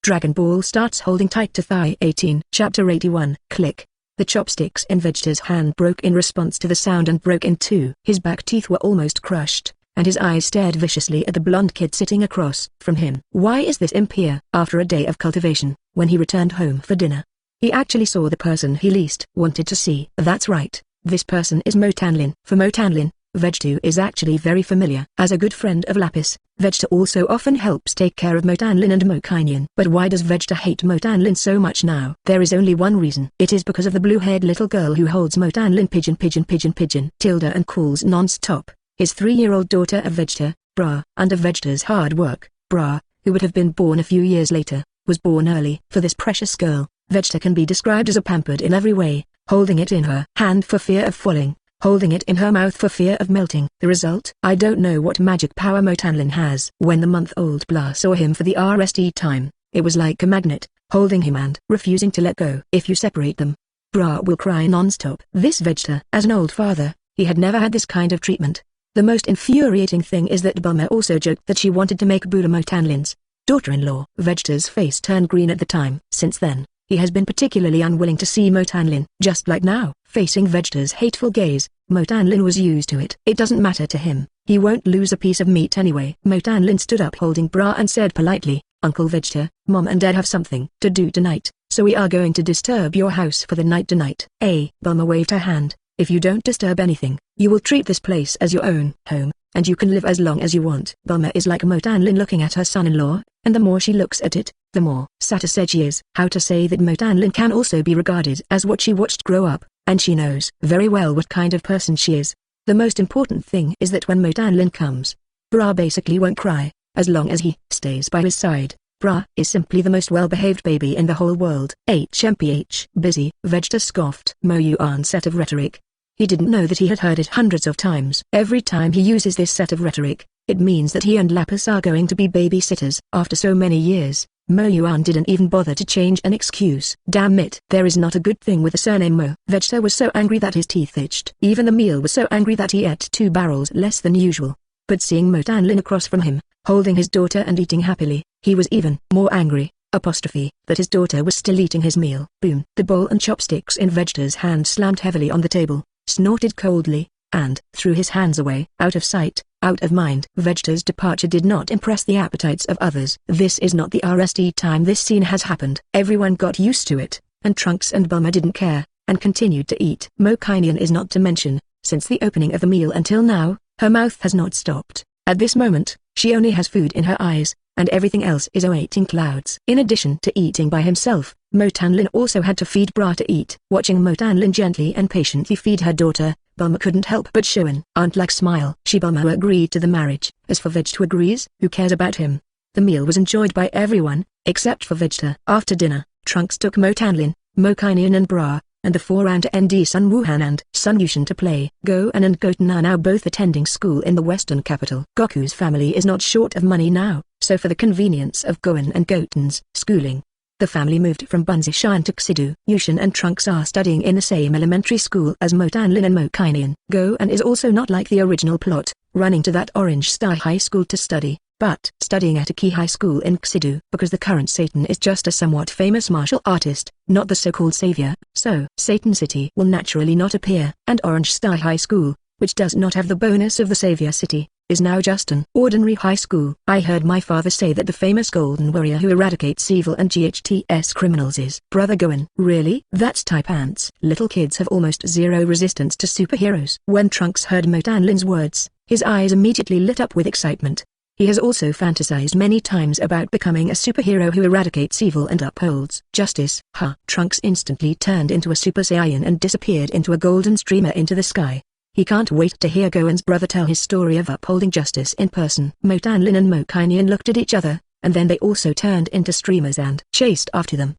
Dragon Ball starts holding tight to thigh 18. Chapter 81. Click. The chopsticks in Vegeta's hand broke in response to the sound and broke in two. His back teeth were almost crushed, and his eyes stared viciously at the blonde kid sitting across from him. Why is this imp here? After a day of cultivation, when he returned home for dinner, he actually saw the person he least wanted to see. That's right, this person is Motanlin. For Motanlin, Vegeta is actually very familiar. As a good friend of Lapis, Vegeta also often helps take care of Motanlin and Mokainian. But why does Vegeta hate Motanlin so much now? There is only one reason. It is because of the blue-haired little girl who holds Motanlin pigeon Tilda and calls non-stop. His 3-year-old daughter of Vegeta, Bra, under Vegeta's hard work, Bra, who would have been born a few years later, was born early. For this precious girl, Vegeta can be described as a pampered in every way, holding it in her hand for fear of falling, holding it in her mouth for fear of melting. The result? I don't know what magic power Motanlin has. When the month-old Bla saw him for the rest time, it was like a magnet, holding him and refusing to let go. If you separate them, Bra will cry non-stop. This Vegeta, as an old father, he had never had this kind of treatment. The most infuriating thing is that Bulma also joked that she wanted to make Buddha Motanlin's daughter-in-law. Vegeta's face turned green at the time. Since then, he has been particularly unwilling to see Motanlin. Just like now, facing Vegeta's hateful gaze, Motanlin was used to it. It doesn't matter to him, he won't lose a piece of meat anyway. Motanlin stood up holding Bra and said politely, Uncle Vegeta, Mom and Dad have something to do tonight, so we are going to disturb your house for the night tonight. Bulma waved her hand. If you don't disturb anything, you will treat this place as your own home, and you can live as long as you want. Bulma is like Motanlin looking at her son-in-law, and the more she looks at it, the more satisfied she is. How to say that Motanlin can also be regarded as what she watched grow up, and she knows very well what kind of person she is. The most important thing is that when Motanlin comes, Bra basically won't cry, as long as he stays by his side. Bra is simply the most well-behaved baby in the whole world. HMPH. Busy, Vegeta scoffed. Mo Yuan's set of rhetoric. He didn't know that he had heard it hundreds of times. Every time he uses this set of rhetoric, it means that he and Lapis are going to be babysitters. After so many years, Mo Yuan didn't even bother to change an excuse. Damn it. There is not a good thing with the surname Mo. Vegeta was so angry that his teeth itched. Even the meal was so angry that he ate 2 barrels less than usual. But seeing Motanlin across from him, holding his daughter and eating happily, he was even more angry. That his daughter was still eating his meal. Boom. The bowl and chopsticks in Vegeta's hand slammed heavily on the table, snorted coldly, and threw his hands away. Out of sight, out of mind. Vegeta's departure did not impress the appetites of others. This is not the rest time this scene has happened. Everyone got used to it, and Trunks and Bulma didn't care, and continued to eat. Mokainian is not to mention. Since the opening of the meal until now, her mouth has not stopped. At this moment, she only has food in her eyes, and everything else is awaiting clouds. In addition to eating by himself, Motanlin also had to feed Bra to eat. Watching Motanlin gently and patiently feed her daughter, Bulma couldn't help but show an aunt-like smile. Bulma agreed to the marriage. As for Vegeta agrees, who cares about him? The meal was enjoyed by everyone, except for Vegeta. After dinner, Trunks took Motanlin, Mokainian and Bra, and the 4 ran to ND Sun Wuhan and Sun Yushin to play. Gohan and Goten are now both attending school in the western capital. Goku's family is not short of money now, so for the convenience of Gohan and Goten's schooling, the family moved from Bunzishan to Xidu. Yushin and Trunks are studying in the same elementary school as Motanlin and Mokainian. Gohan is also not like the original plot, running to that Orange Star High School to study, but studying at a key high school in Xidu because the current Satan is just a somewhat famous martial artist, not the so-called savior. So, Satan City will naturally not appear, and Orange Star High School, which does not have the bonus of the savior city, is now just an ordinary high school. I heard my father say that the famous golden warrior who eradicates evil and GHTS criminals is Brother Gohan. Really? That's type ants. Little kids have almost zero resistance to superheroes. When Trunks heard Motanlin's words, his eyes immediately lit up with excitement. He has also fantasized many times about becoming a superhero who eradicates evil and upholds justice. Trunks instantly turned into a Super Saiyan and disappeared into a golden streamer into the sky. He can't wait to hear Gohan's brother tell his story of upholding justice in person. Motanlin and Mokainian looked at each other, and then they also turned into streamers and chased after them.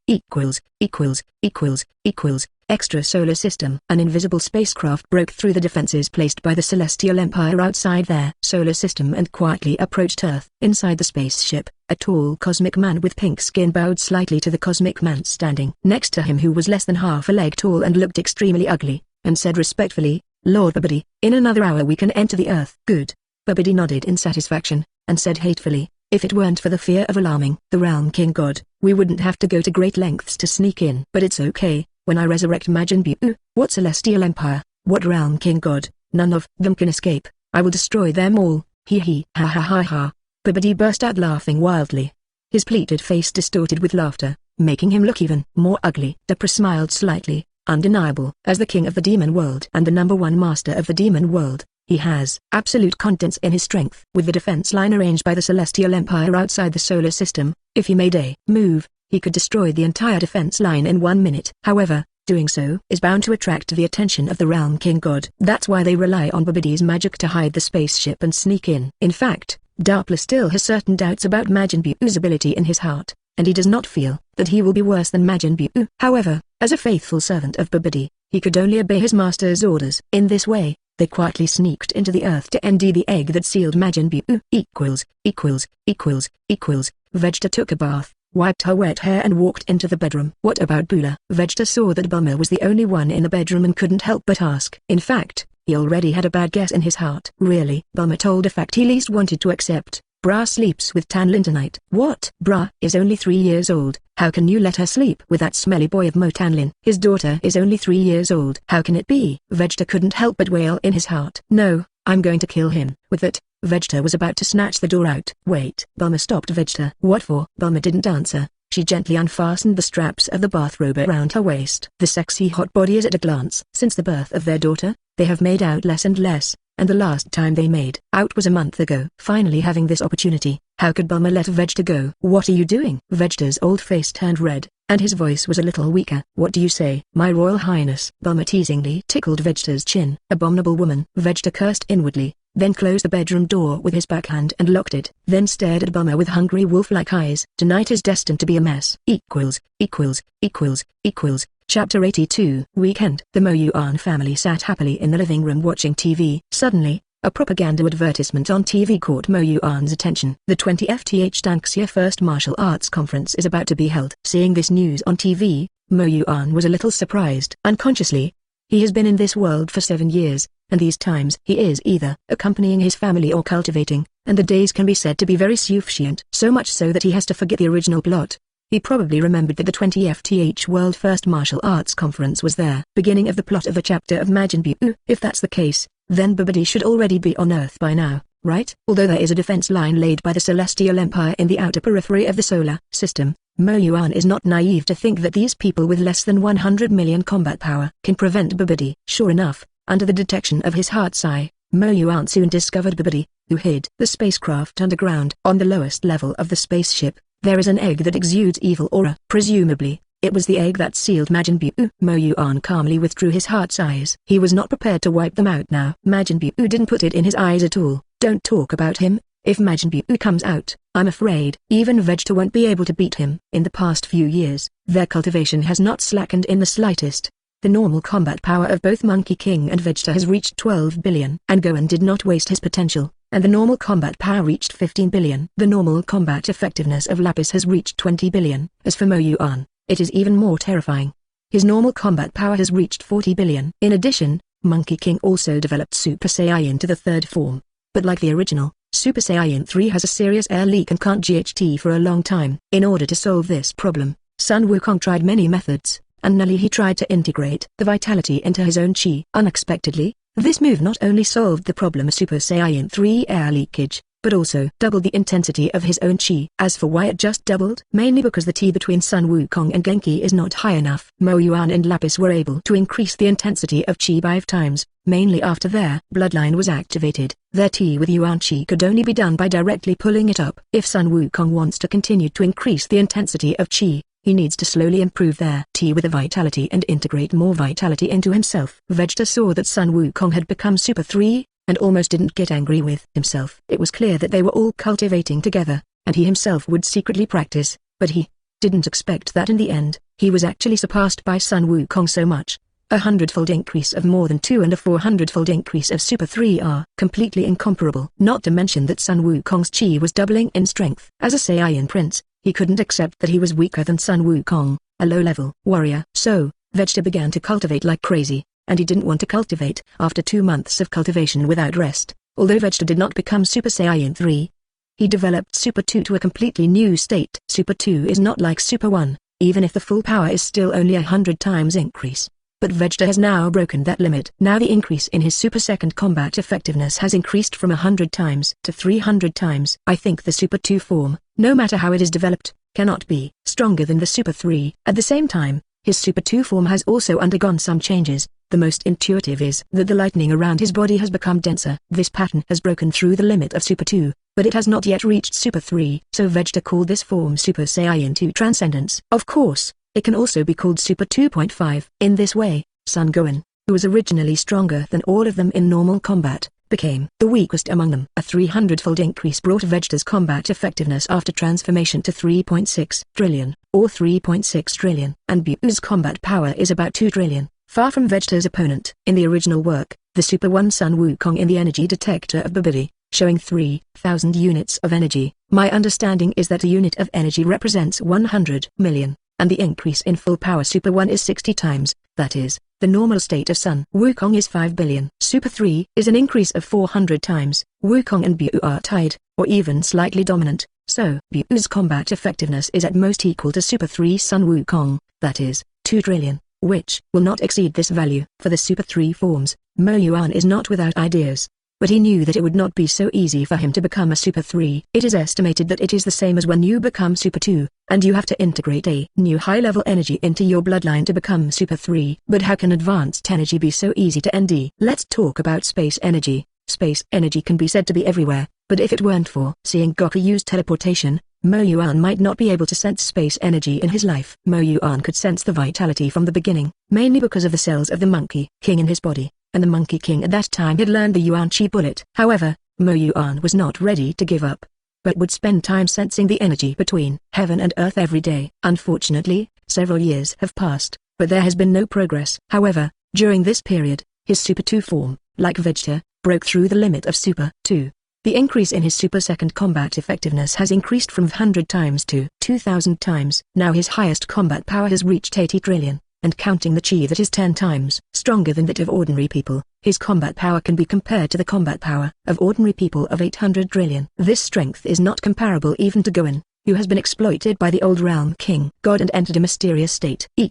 Extrasolar system. An invisible spacecraft broke through the defenses placed by the Celestial Empire outside their solar system and quietly approached Earth. Inside the spaceship, a tall cosmic man with pink skin bowed slightly to the cosmic man standing next to him, who was less than half a leg tall and looked extremely ugly, and said respectfully, Lord Babidi, in another hour we can enter the Earth. Good. Babidi nodded in satisfaction, and said hatefully, If it weren't for the fear of alarming the Realm King God, we wouldn't have to go to great lengths to sneak in. But it's okay, when I resurrect Majin Buu, what Celestial Empire, what Realm King God, none of them can escape. I will destroy them all. Hee hee ha ha ha ha. Babidi burst out laughing wildly. His pleated face distorted with laughter, making him look even more ugly. Dapra smiled slightly. Undeniable. As the king of the demon world and the #1 master of the demon world, he has absolute confidence in his strength. With the defense line arranged by the Celestial Empire outside the solar system, if he made a move, he could destroy the entire defense line in 1 minute. However, doing so is bound to attract the attention of the Realm King God. That's why they rely on Babidi's magic to hide the spaceship and sneak in. In fact, Dapla still has certain doubts about Majin Buu's ability in his heart, and he does not feel that he will be worse than Majin Buu. However, as a faithful servant of Babidi, he could only obey his master's orders. In this way, they quietly sneaked into the earth to end the egg that sealed Majin Buu. Vegeta took a bath, wiped her wet hair and walked into the bedroom. What about Bula? Vegeta saw that Bulma was the only one in the bedroom and couldn't help but ask. In fact, he already had a bad guess in his heart. Really? Bulma told a fact he least wanted to accept. Bra sleeps with Tanlin tonight. What? Bra is only 3 years old. How can you let her sleep with that smelly boy of Mo Tanlin? His daughter is only 3 years old. How can it be? Vegeta couldn't help but wail in his heart. No, I'm going to kill him. With that, Vegeta was about to snatch the door out. Wait. Bulma stopped Vegeta. What for? Bulma didn't answer. She gently unfastened the straps of the bathrobe around her waist. The sexy hot body is at a glance. Since the birth of their daughter, they have made out less and less, and the last time they made out was a month ago. Finally having this opportunity, how could Bulma let Vegeta go? What are you doing? Vegeta's old face turned red, and his voice was a little weaker. What do you say? My Royal Highness. Bulma teasingly tickled Vegeta's chin. Abominable woman. Vegeta cursed inwardly, then closed the bedroom door with his backhand and locked it. Then stared at Bulma with hungry wolf-like eyes. Tonight is destined to be a mess. Chapter 82. Weekend. The Mo Yuan family sat happily in the living room watching TV. Suddenly, a propaganda advertisement on TV caught Mo Yuan's attention. The 20th Danxia First Martial Arts Conference is about to be held. Seeing this news on TV, Mo Yuan was a little surprised. Unconsciously, he has been in this world for 7 years, and these times he is either accompanying his family or cultivating, and the days can be said to be very sufficient. So much so that he has to forget the original plot. He probably remembered that the 20th World First Martial Arts Conference was there. Beginning of the plot of a chapter of Majin Buu. If that's the case, then Babidi should already be on Earth by now, right? Although there is a defense line laid by the Celestial Empire in the outer periphery of the solar system, Mo Yuan is not naive to think that these people with less than 100 million combat power can prevent Babidi. Sure enough, under the detection of his heart's eye, Mo Yuan soon discovered Babidi, who hid the spacecraft underground. On the lowest level of the spaceship, there is an egg that exudes evil aura. Presumably, it was the egg that sealed Majin Buu. Mo Yuan calmly withdrew his heart's eyes. He was not prepared to wipe them out now. Majin Buu didn't put it in his eyes at all. Don't talk about him. If Majin Buu comes out, I'm afraid even Vegeta won't be able to beat him. In the past few years, their cultivation has not slackened in the slightest. The normal combat power of both Monkey King and Vegeta has reached 12 billion. And Gohan did not waste his potential, and the normal combat power reached 15 billion. The normal combat effectiveness of Lapis has reached 20 billion. As for Mo Yuan, it is even more terrifying. His normal combat power has reached 40 billion. In addition, Monkey King also developed Super Saiyan to the 3rd form. But like the original, Super Saiyan 3 has a serious air leak and can't GHT for a long time. In order to solve this problem, Sun Wukong tried many methods, and Nelly he tried to integrate the vitality into his own chi. Unexpectedly, this move not only solved the problem of Super Saiyan 3 air leakage, but also doubled the intensity of his own chi. As for why it just doubled, mainly because the T between Sun Wukong and Genki is not high enough. Mo Yuan and Lapis were able to increase the intensity of chi 5 times, mainly after their bloodline was activated. Their T with Yuan chi could only be done by directly pulling it up. If Sun Wukong wants to continue to increase the intensity of chi, he needs to slowly improve their T with the vitality and integrate more vitality into himself. Vegeta saw that Sun Wukong had become Super 3, and almost didn't get angry with himself. It was clear that they were all cultivating together, and he himself would secretly practice, but he didn't expect that in the end, he was actually surpassed by Sun Wukong so much. A 100-fold increase of more than 2 and a 400-fold increase of Super 3 are completely incomparable. Not to mention that Sun Wukong's chi was doubling in strength. As a Saiyan prince, he couldn't accept that he was weaker than Sun Wukong, a low-level warrior. So, Vegeta began to cultivate like crazy, and he didn't want to cultivate after 2 months of cultivation without rest. Although Vegeta did not become Super Saiyan 3, he developed Super 2 to a completely new state. Super 2 is not like Super 1, even if the full power is still only 100 times increase. But Vegeta has now broken that limit. Now the increase in his Super Second combat effectiveness has increased from 100 times to 300 times. I think the Super 2 form, no matter how it is developed, cannot be stronger than the Super 3. At the same time, his Super 2 form has also undergone some changes. The most intuitive is that the lightning around his body has become denser. This pattern has broken through the limit of Super 2, but it has not yet reached Super 3. So Vegeta called this form Super Saiyan 2 Transcendence. Of course, it can also be called Super 2.5. In this way, Son Gohan, who was originally stronger than all of them in normal combat, became the weakest among them. A 300-fold increase brought Vegeta's combat effectiveness after transformation to 3.6 trillion, or 3.6 trillion. And Buu's combat power is about 2 trillion, far from Vegeta's opponent. In the original work, the Super 1 Sun Wukong in the energy detector of Babidi, showing 3,000 units of energy. My understanding is that a unit of energy represents 100 million, and the increase in full power Super 1 is 60 times, that is, the normal state of Sun Wukong is 5 billion. Super 3 is an increase of 400 times. Wukong and Buu are tied, or even slightly dominant, so Buu's combat effectiveness is at most equal to Super 3 Sun Wukong, that is, 2 trillion, which will not exceed this value. For the Super 3 forms, Mo Yuan is not without ideas, but he knew that it would not be so easy for him to become a Super 3. It is estimated that it is the same as when you become Super 2, and you have to integrate a new high-level energy into your bloodline to become Super 3. But how can advanced energy be so easy to ND? Let's talk about space energy. Space energy can be said to be everywhere, but if it weren't for seeing Goku use teleportation, Mo Yuan might not be able to sense space energy in his life. Mo Yuan could sense the vitality from the beginning, mainly because of the cells of the Monkey King in his body, and the Monkey King at that time had learned the Yuan Chi bullet. However, Mo Yuan was not ready to give up, but would spend time sensing the energy between heaven and earth every day. Unfortunately, several years have passed, but there has been no progress. However, during this period, his Super 2 form, like Vegeta, broke through the limit of Super 2. The increase in his Super Second combat effectiveness has increased from 100 times to 2,000 times. Now his highest combat power has reached 80 trillion, and counting the chi that is 10 times stronger than that of ordinary people, his combat power can be compared to the combat power of ordinary people of 800 trillion. This strength is not comparable even to Gohan, who has been exploited by the old realm king god and entered a mysterious state. Due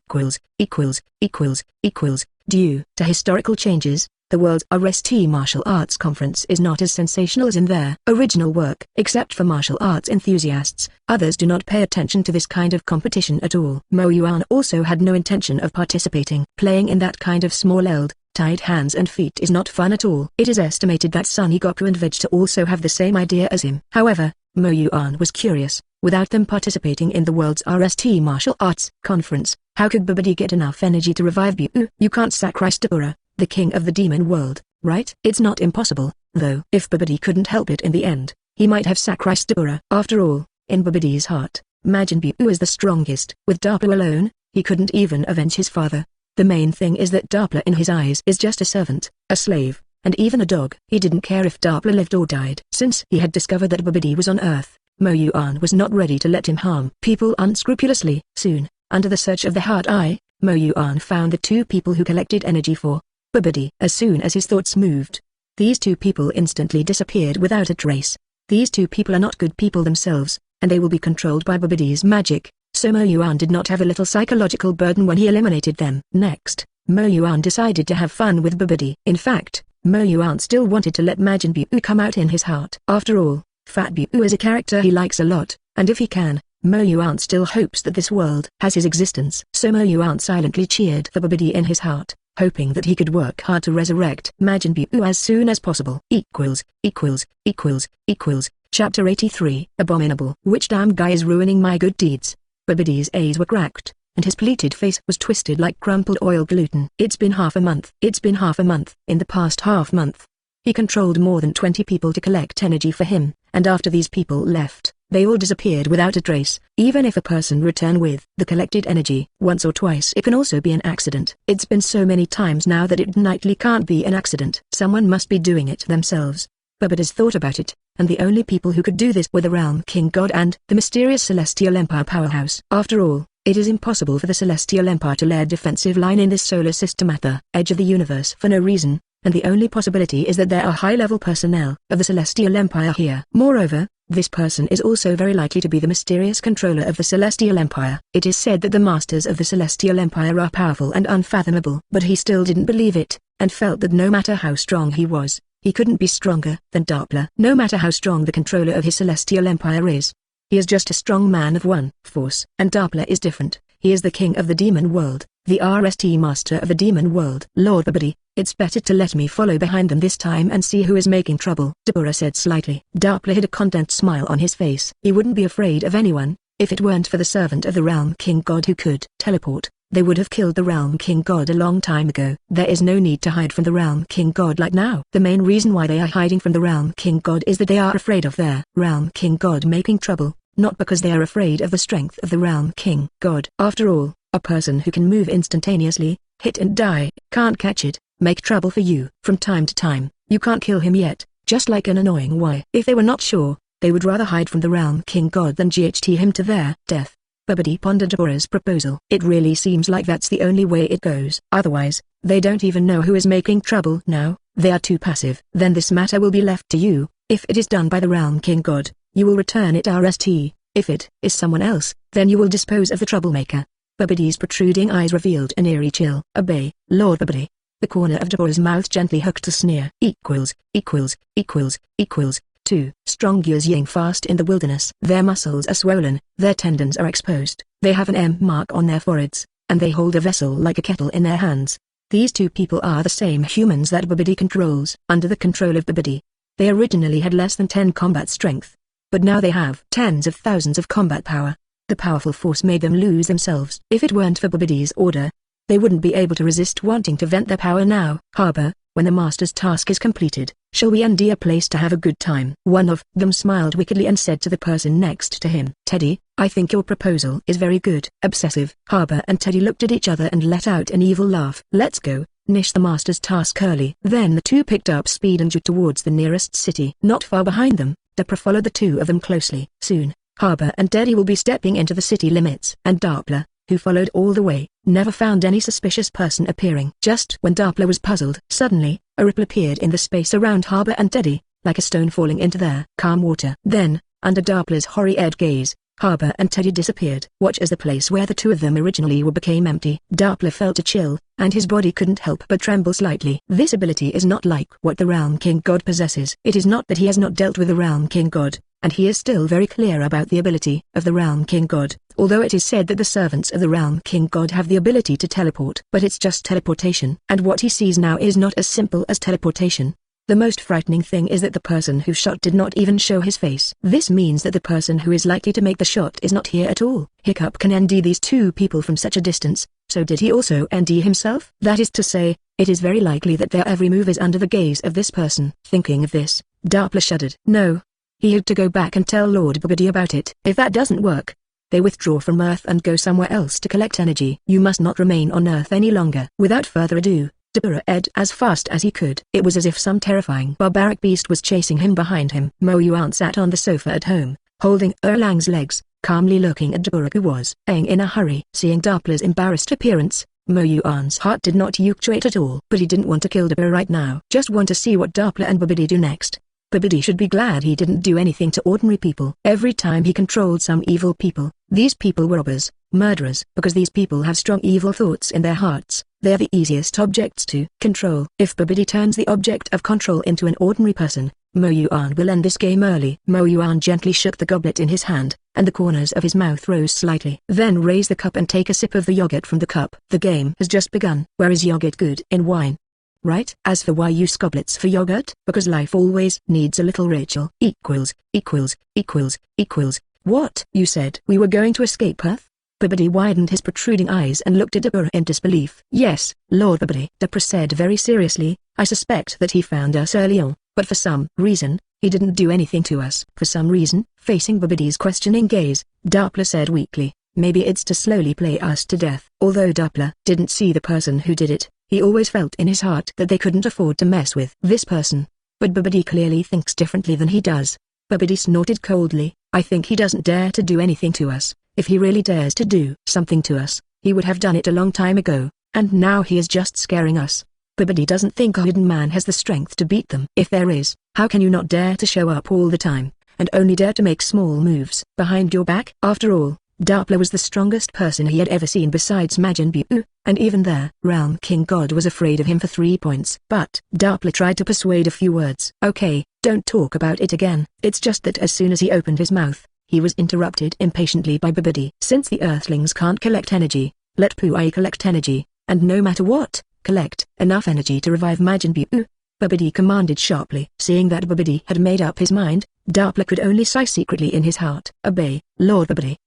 to historical changes, the world's RST martial arts conference is not as sensational as in their original work. Except for martial arts enthusiasts, others do not pay attention to this kind of competition at all. Mo Yuan also had no intention of participating. Playing in that kind of small-leveled, tied hands and feet is not fun at all. It is estimated that Son Goku and Vegeta also have the same idea as him. However, Mo Yuan was curious. Without them participating in the world's RST martial arts conference, how could Babidi get enough energy to revive Buu? You can't sacrifice Dabura, the king of the demon world, right? It's not impossible, though. If Babidi couldn't help it in the end, he might have sacrificed Dabura. After all, in Babidi's heart, Majin Buu is the strongest. With Dabura alone, he couldn't even avenge his father. The main thing is that Dabura in his eyes is just a servant, a slave, and even a dog. He didn't care if Dabura lived or died. Since he had discovered that Babidi was on Earth, Mo Yuan was not ready to let him harm people unscrupulously. Soon, under the search of the Heart Eye, Mo Yuan found the two people who collected energy for Babidi. As soon as his thoughts moved, these two people instantly disappeared without a trace. These two people are not good people themselves, and they will be controlled by Babidi's magic, so Mo Yuan did not have a little psychological burden when he eliminated them. Next, Mo Yuan decided to have fun with Babidi. In fact, Mo Yuan still wanted to let Majin Buu come out in his heart. After all, Fat Buu is a character he likes a lot, and if he can, Mo Yuan still hopes that this world has his existence. So Mo Yuan silently cheered for Babidi in his heart, hoping that he could work hard to resurrect Majin Buu as soon as possible. Chapter 83. Abominable. Which damn guy is ruining my good deeds? Babidi's eyes were cracked, and his pleated face was twisted like crumpled oil gluten. It's been half a month. In the past half month, he controlled more than 20 people to collect energy for him, and after these people left, they all disappeared without a trace. Even if a person return with the collected energy once or twice, it can also be an accident. It's been so many times now that it nightly can't be an accident. Someone must be doing it themselves. Babidi's thought about it, and the only people who could do this were the Realm King God and the mysterious Celestial Empire powerhouse. After all, it is impossible for the Celestial Empire to lay a defensive line in this solar system at the edge of the universe for no reason, and the only possibility is that there are high-level personnel of the Celestial Empire here. Moreover, This person is also very likely to be the mysterious controller of the Celestial Empire. It is said that the masters of the Celestial Empire are powerful and unfathomable. But he still didn't believe it, and felt that no matter how strong he was, he couldn't be stronger than Doppler. No matter how strong the controller of his Celestial Empire is, he is just a strong man of one force. And Doppler is different. He is the king of the demon world, the RST master of the demon world. Lord Babidi, it's better to let me follow behind them this time and see who is making trouble, Deborah said slightly. Doppler hid a content smile on his face. He wouldn't be afraid of anyone, if it weren't for the servant of the Realm King God who could teleport. They would have killed the Realm King God a long time ago. There is no need to hide from the Realm King God like now. The main reason why they are hiding from the Realm King God is that they are afraid of their Realm King God making trouble, not because they are afraid of the strength of the Realm King God. After all, a person who can move instantaneously, hit and die, can't catch it, make trouble for you. From time to time, you can't kill him yet, just like an annoying why. If they were not sure, they would rather hide from the Realm King God than GHT him to their death. Babidi pondered Deborah's proposal. It really seems like that's the only way it goes. Otherwise, they don't even know who is making trouble now. They are too passive. Then this matter will be left to you. If it is done by the Realm King God, you will return it RST. If it is someone else, then you will dispose of the troublemaker. Babidi's protruding eyes revealed an eerie chill. Obey, Lord Babidi. The corner of Deborah's mouth gently hooked a sneer. Equals. 2 strong gears ying fast in the wilderness. Their muscles are swollen, their tendons are exposed, they have an M mark on their foreheads, and they hold a vessel like a kettle in their hands. These two people are the same humans that Babidi controls. Under the control of Babidi, they originally had less than 10 combat strength, but now they have tens of thousands of combat power. The powerful force made them lose themselves. If it weren't for Babidi's order, they wouldn't be able to resist wanting to vent their power now. Harbor, when the master's task is completed, shall we and a place to have a good time? One of them smiled wickedly and said to the person next to him, Teddy, I think your proposal is very good. Obsessive. Harbor and Teddy looked at each other and let out an evil laugh. Let's go, finish the master's task early. Then the two picked up speed and jet towards the nearest city. Not far behind them, Dapper followed the two of them closely. Soon, Harbor and Teddy will be stepping into the city limits. And Doppler, who followed all the way, never found any suspicious person appearing. Just when Doppler was puzzled, suddenly, a ripple appeared in the space around Harbor and Teddy, like a stone falling into their calm water. Then, under Doppler's horrid gaze, Harbor and Teddy disappeared. Watch as the place where the two of them originally were became empty. Doppler felt a chill, and his body couldn't help but tremble slightly. This ability is not like what the Realm King God possesses. It is not that he has not dealt with the Realm King God, and he is still very clear about the ability of the Realm King God, although it is said that the servants of the Realm King God have the ability to teleport. But it's just teleportation. And what he sees now is not as simple as teleportation. The most frightening thing is that the person who shot did not even show his face. This means that the person who is likely to make the shot is not here at all. Hiccup can ND these two people from such a distance, so did he also ND himself? That is to say, it is very likely that their every move is under the gaze of this person. Thinking of this, Doppler shuddered. No. He had to go back and tell Lord Babidi about it. If that doesn't work, they withdraw from Earth and go somewhere else to collect energy. You must not remain on Earth any longer. Without further ado, Deborah ed as fast as he could. It was as if some terrifying barbaric beast was chasing him behind him. Mo Yuan sat on the sofa at home, holding Erlang's legs, calmly looking at Deborah who was in a hurry. Seeing Doppler's embarrassed appearance, Mo Yuan's heart did not fluctuate at all. But he didn't want to kill Deborah right now. Just want to see what Doppler and Babidi do next. Babidi should be glad he didn't do anything to ordinary people. Every time he controlled some evil people, these people were robbers, murderers. Because these people have strong evil thoughts in their hearts, they are the easiest objects to control. If Babidi turns the object of control into an ordinary person, Mo Yuan will end this game early. Mo Yuan gently shook the goblet in his hand, and the corners of his mouth rose slightly. Then raise the cup and take a sip of the yogurt from the cup. The game has just begun. Where is yogurt good in wine? Right? As for why use goblets for yogurt? Because life always needs a little ritual. What? You said we were going to escape Earth? Babidi widened his protruding eyes and looked at Deborah in disbelief. Yes, Lord Babidi. Deborah said very seriously, I suspect that he found us early on, but for some reason, he didn't do anything to us. For some reason, facing Babidi's questioning gaze, Doppler said weakly, maybe it's to slowly play us to death. Although Doppler didn't see the person who did it, he always felt in his heart that they couldn't afford to mess with this person. But Babidi clearly thinks differently than he does. Babidi snorted coldly, I think he doesn't dare to do anything to us. If he really dares to do something to us, he would have done it a long time ago, and now he is just scaring us. Babidi doesn't think a hidden man has the strength to beat them. If there is, how can you not dare to show up all the time, and only dare to make small moves behind your back. After all, Doppler was the strongest person he had ever seen besides Majin Buu, and even there, Realm King God was afraid of him for 3 points. But Doppler tried to persuade a few words. Okay, don't talk about it again. It's just that as soon as he opened his mouth, he was interrupted impatiently by Babidi. Since the Earthlings can't collect energy, let Puai collect energy, and no matter what, collect enough energy to revive Majin Buu. Babidi commanded sharply. Seeing that Babidi had made up his mind, Doppler could only sigh secretly in his heart. Obey, Lord Babidi.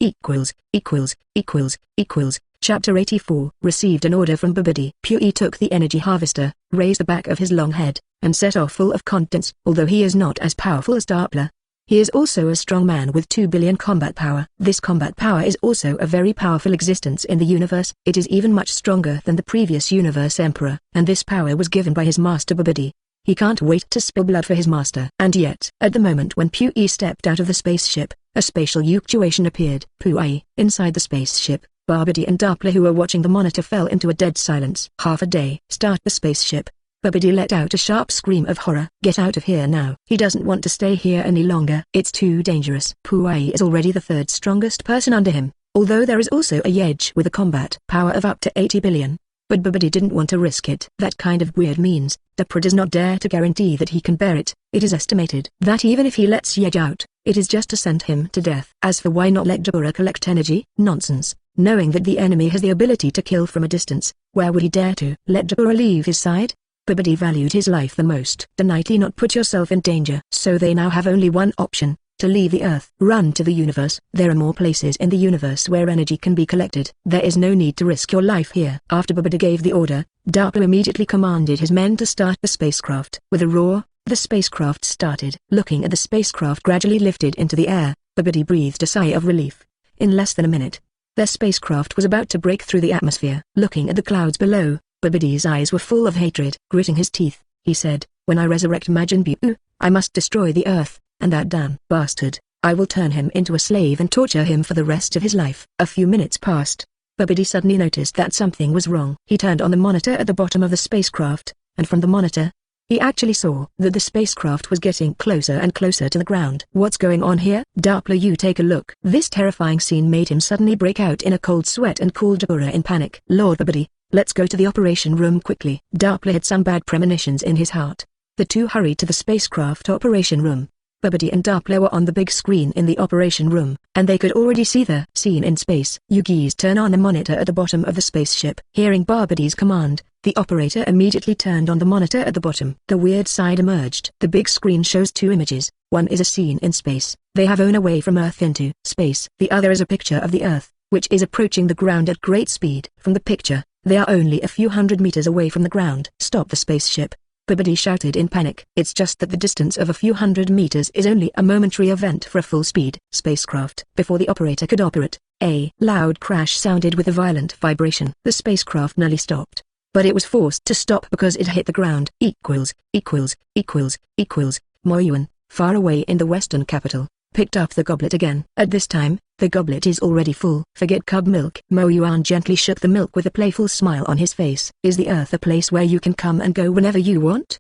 Chapter 84. Received an order from Babidi. Puyi took the energy harvester, raised the back of his long head, and set off full of contents. Although he is not as powerful as Doppler, he is also a strong man with 2 billion combat power. This combat power is also a very powerful existence in the universe. It is even much stronger than the previous universe emperor, and this power was given by his master Babidi. He can't wait to spill blood for his master. And yet, at the moment when Puyi stepped out of the spaceship, a spatial situation appeared. Puyi, inside the spaceship, Babidi and Doppler who were watching the monitor fell into a dead silence. Half a day. Start the spaceship. Babidi let out a sharp scream of horror. Get out of here now. He doesn't want to stay here any longer. It's too dangerous. Puyi is already the third strongest person under him, although there is also a Yej with a combat power of up to 80 billion. But Babidi didn't want to risk it. That kind of weird means, Doppler does not dare to guarantee that he can bear it. It is estimated that even if he lets Yej out, it is just to send him to death. As for why not let Doppler collect energy? Nonsense. Knowing that the enemy has the ability to kill from a distance, where would he dare to let Doppler leave his side? Babidi valued his life the most. Deny not put yourself in danger. So they now have only one option, to leave the Earth. Run to the universe. There are more places in the universe where energy can be collected. There is no need to risk your life here. After Babidi gave the order, Doppler immediately commanded his men to start the spacecraft. With a roar, the spacecraft started. Looking at the spacecraft gradually lifted into the air, Babidi breathed a sigh of relief. In less than a minute, their spacecraft was about to break through the atmosphere. Looking at the clouds below, Babidi's eyes were full of hatred. Gritting his teeth, he said, "When I resurrect Majin Buu, I must destroy the Earth, and that damn bastard, I will turn him into a slave and torture him for the rest of his life." A few minutes passed. Babidi suddenly noticed that something was wrong. He turned on the monitor at the bottom of the spacecraft, and from the monitor, he actually saw that the spacecraft was getting closer and closer to the ground. What's going on here? Doppler, you take a look. This terrifying scene made him suddenly break out in a cold sweat and called Doppler in panic. Lord Babidi, let's go to the operation room quickly. Doppler had some bad premonitions in his heart. The two hurried to the spacecraft operation room. Babidi and Doppler were on the big screen in the operation room, and they could already see the scene in space. Yugi's turn on the monitor at the bottom of the spaceship. Hearing Babidi's command, the operator immediately turned on the monitor at the bottom. The weird side emerged. The big screen shows two images. One is a scene in space. They have flown away from Earth into space. The other is a picture of the Earth, which is approaching the ground at great speed. From the picture, they are only a few hundred meters away from the ground. Stop the spaceship! Babidi shouted in panic. It's just that the distance of a few hundred meters is only a momentary event for a full-speed spacecraft. Before the operator could operate, a loud crash sounded with a violent vibration. The spacecraft nearly stopped, but it was forced to stop because it hit the ground. Moyuan, far away in the western capital, picked up the goblet again. At this time, the goblet is already full. Forget cub milk. Mo Yuan gently shook the milk with a playful smile on his face. Is the Earth a place where you can come and go whenever you want?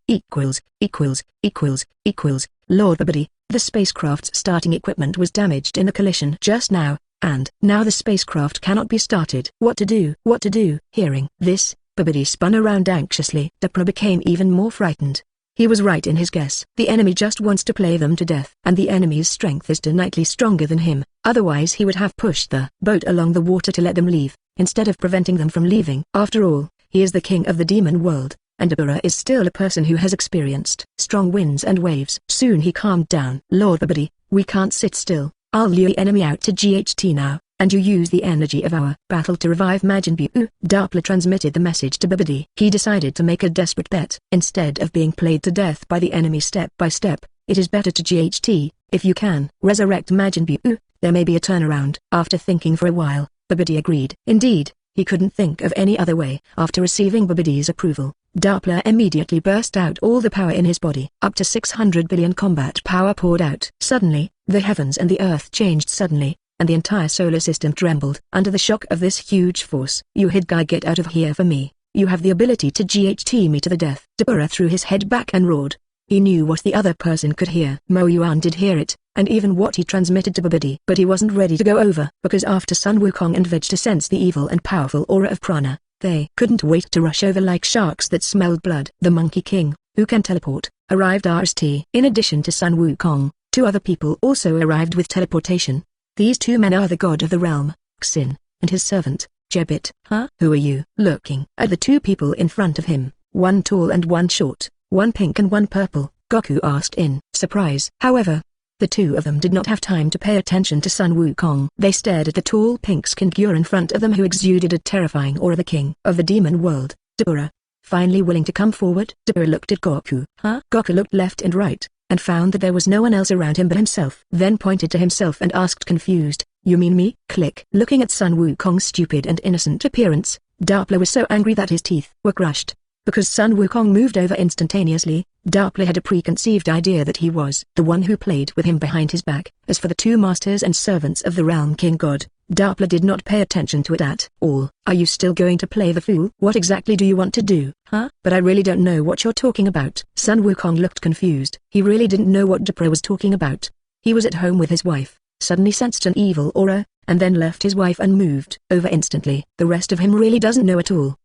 Lord Babidi, the spacecraft's starting equipment was damaged in the collision just now, and now the spacecraft cannot be started. What to do? What to do? Hearing this, Babidi spun around anxiously. Doppler became even more frightened. He was right in his guess. The enemy just wants to play them to death. And the enemy's strength is definitely stronger than him, otherwise he would have pushed the boat along the water to let them leave, instead of preventing them from leaving. After all, he is the king of the demon world, and Doppler is still a person who has experienced strong winds and waves. Soon he calmed down. Lord Babidi, we can't sit still. I'll lure the enemy out to GHT now, and you use the energy of our battle to revive Majin Buu. Doppler transmitted the message to Babidi. He decided to make a desperate bet. Instead of being played to death by the enemy step by step, it is better to GHT, if you can. Resurrect Majin Buu, there may be a turnaround. After thinking for a while, Babidi agreed. Indeed, he couldn't think of any other way. After receiving Babidi's approval, Doppler immediately burst out all the power in his body. Up to 600 billion combat power poured out. Suddenly, the heavens and the earth changed suddenly, and the entire solar system trembled. Under the shock of this huge force, "You hid guy, get out of here for me. You have the ability to GHT me to the death." Doppler threw his head back and roared. He knew what the other person could hear. Mo Yuan did hear it, and even what he transmitted to Babidi. But he wasn't ready to go over, because after Sun Wukong and Vegeta sensed the evil and powerful aura of prana, they couldn't wait to rush over like sharks that smelled blood. The Monkey King, who can teleport, arrived RST. In addition to Sun Wukong, 2 other people also arrived with teleportation. These 2 men are the god of the realm, Xin, and his servant, Jebit. Huh? Who are you? Looking at the 2 people in front of him, one tall and one short, one pink and one purple, Goku asked in surprise. However, the 2 of them did not have time to pay attention to Sun Wukong. They stared at the tall pink-skinned Gyur in front of them who exuded a terrifying aura. The king of the demon world, Dabura, finally willing to come forward. Dabura looked at Goku. Huh? Goku looked left and right, and found that there was no one else around him but himself. Then pointed to himself and asked confused, "You mean me?" Click. Looking at Sun Wukong's stupid and innocent appearance, Doppler was so angry that his teeth were crushed. Because Sun Wukong moved over instantaneously, Doppler had a preconceived idea that he was the one who played with him behind his back. As for the 2 masters and servants of the realm king god, Doppler did not pay attention to it at all. "Are you still going to play the fool? What exactly do you want to do, huh? But I really don't know what you're talking about." Sun Wukong looked confused. He really didn't know what Doppler was talking about. He was at home with his wife, suddenly sensed an evil aura, and then left his wife and moved over instantly. The rest of him really doesn't know at all.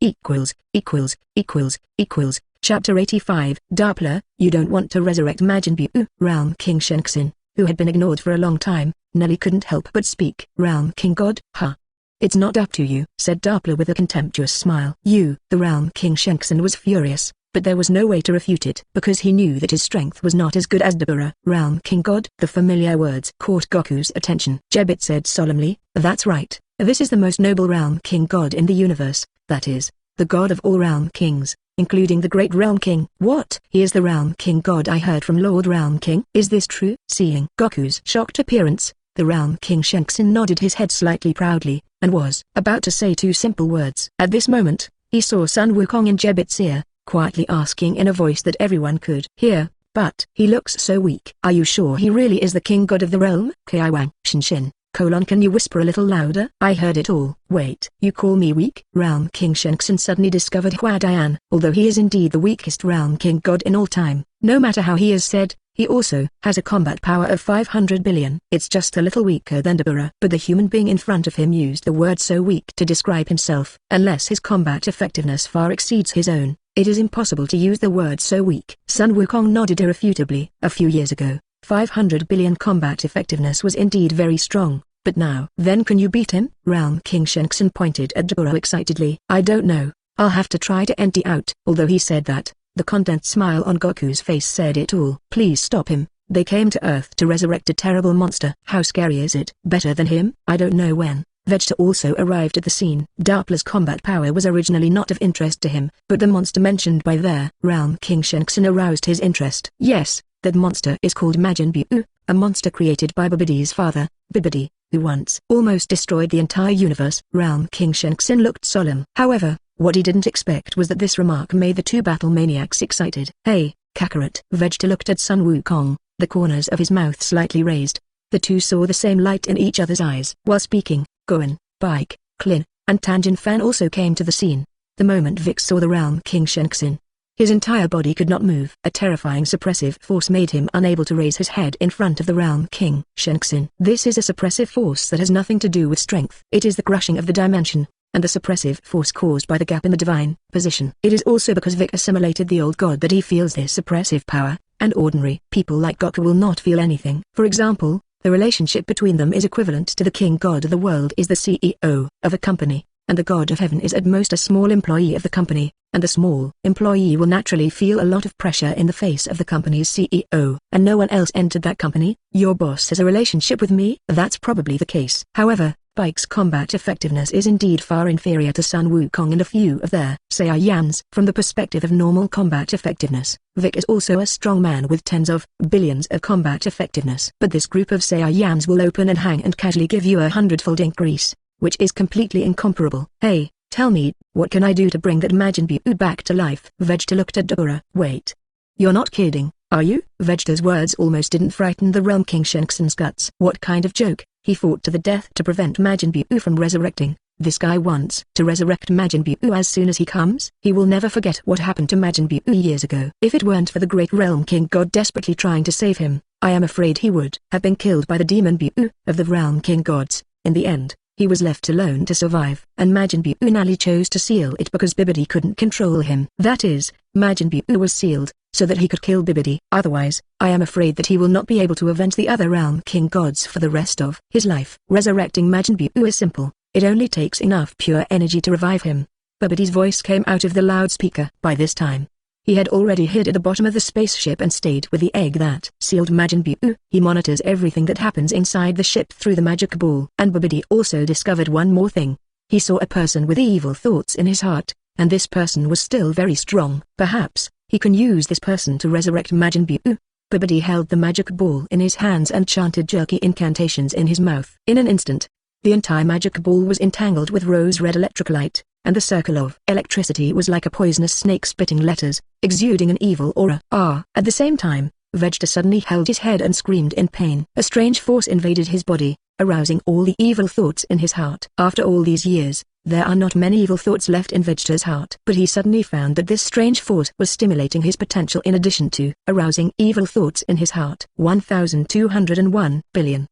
Chapter 85. Doppler, you don't want to resurrect Majin Buu. Realm King Shenxin, who had been ignored for a long time, Nelly couldn't help but speak. "Realm King God? Huh? It's not up to you," said Doppler with a contemptuous smile. The Realm King Shenxin was furious, but there was no way to refute it because he knew that his strength was not as good as Dabura. "Realm King God?" The familiar words caught Goku's attention. Jebit said solemnly, "That's right. This is the most noble Realm King God in the universe, that is, the god of all Realm Kings, including the great Realm King." "What? He is the Realm King God I heard from Lord Realm King? Is this true?" Seeing Goku's shocked appearance, the Realm King Shenxin nodded his head slightly proudly, and was about to say 2 simple words. At this moment, he saw Sun Wukong in Jebit's ear, quietly asking in a voice that everyone could hear, "But he looks so weak. Are you sure he really is the king god of the realm?" "Kaiwang, Shinshin, can you whisper a little louder? I heard it all." "Wait, you call me weak?" Realm King Shenxin suddenly discovered Hua Dian. Although he is indeed the weakest Realm King god in all time, no matter how he is said, he also has a combat power of 500 billion. It's just a little weaker than Dabura. But the human being in front of him used the word "so weak" to describe himself. Unless his combat effectiveness far exceeds his own, it is impossible to use the word "so weak." Sun Wukong nodded irrefutably. A few years ago, 500 billion combat effectiveness was indeed very strong, but now. "Then can you beat him?" Realm King Shenxin pointed at Dabura excitedly. "I don't know. I'll have to try to empty out." Although he said that, the content smile on Goku's face said it all. "Please stop him. They came to Earth to resurrect a terrible monster." "How scary is it?" "Better than him?" "I don't know when." Vegeta also arrived at the scene. Doppler's combat power was originally not of interest to him, but the monster mentioned by their Realm King Shenxin aroused his interest. "Yes, that monster is called Majin Buu, a monster created by Bibidi's father, Bibidi, who once almost destroyed the entire universe." Realm King Shenxin looked solemn. However, what he didn't expect was that this remark made the 2 battle maniacs excited. "Hey, Kakarot." Vegeta looked at Sun Wukong, the corners of his mouth slightly raised. The 2 saw the same light in each other's eyes. While speaking, Gohan, Bike, Klin, and Tanjin Fan also came to the scene. The moment Vix saw the Realm King Shenxin, his entire body could not move. A terrifying suppressive force made him unable to raise his head in front of the Realm King Shenxin. This is a suppressive force that has nothing to do with strength. It is the crushing of the dimension, and the suppressive force caused by the gap in the divine position. It is also because Vic assimilated the old god that he feels this suppressive power, and ordinary people like Goku will not feel anything. For example, the relationship between them is equivalent to the king god of the world is the CEO of a company, and the god of heaven is at most a small employee of the company, and the small employee will naturally feel a lot of pressure in the face of the company's CEO. "And no one else entered that company? Your boss has a relationship with me?" That's probably the case. However, Bike's combat effectiveness is indeed far inferior to Sun Wukong and a few of their Saiyans. From the perspective of normal combat effectiveness, Vic is also a strong man with tens of billions of combat effectiveness. But this group of Saiyans will open and hang and casually give you a 100-fold increase, which is completely incomparable. "Hey, tell me, what can I do to bring that Majin Buu back to life?" Vegeta looked at Dora. "Wait. You're not kidding, are you?" Vegeta's words almost didn't frighten the Realm King Shenxin's guts. What kind of joke? He fought to the death to prevent Majin Buu from resurrecting, This guy wants to resurrect Majin Buu as soon as he comes. He will never forget what happened to Majin Buu years ago. If it weren't for the great Realm King God desperately trying to save him, I am afraid he would have been killed by the demon Buu of the Realm King Gods. In the end, he was left alone to survive. And Majin Buu narrowly chose to seal it because Bibidi couldn't control him. That is, Majin Buu was sealed so that he could kill Bibidi. Otherwise, I am afraid that he will not be able to avenge the other Realm King Gods for the rest of his life. Resurrecting Majin Buu is simple. It only takes enough pure energy to revive him. Bibidi's voice came out of the loudspeaker. By this time, he had already hid at the bottom of the spaceship and stayed with the egg that sealed Majin Buu. He monitors everything that happens inside the ship through the magic ball. And Bibidi also discovered one more thing. He saw a person with evil thoughts in his heart, and this person was still very strong. Perhaps he can use this person to resurrect Majin Buu. Bibidi held the magic ball in his hands and chanted jerky incantations in his mouth. In an instant, the entire magic ball was entangled with rose-red electric light, and the circle of electricity was like a poisonous snake spitting letters, exuding an evil aura. At the same time, Vegeta suddenly held his head and screamed in pain. A strange force invaded his body, arousing all the evil thoughts in his heart. After all these years, there are not many evil thoughts left in Vegeta's heart. But he suddenly found that this strange force was stimulating his potential in addition to arousing evil thoughts in his heart. 1201 billion.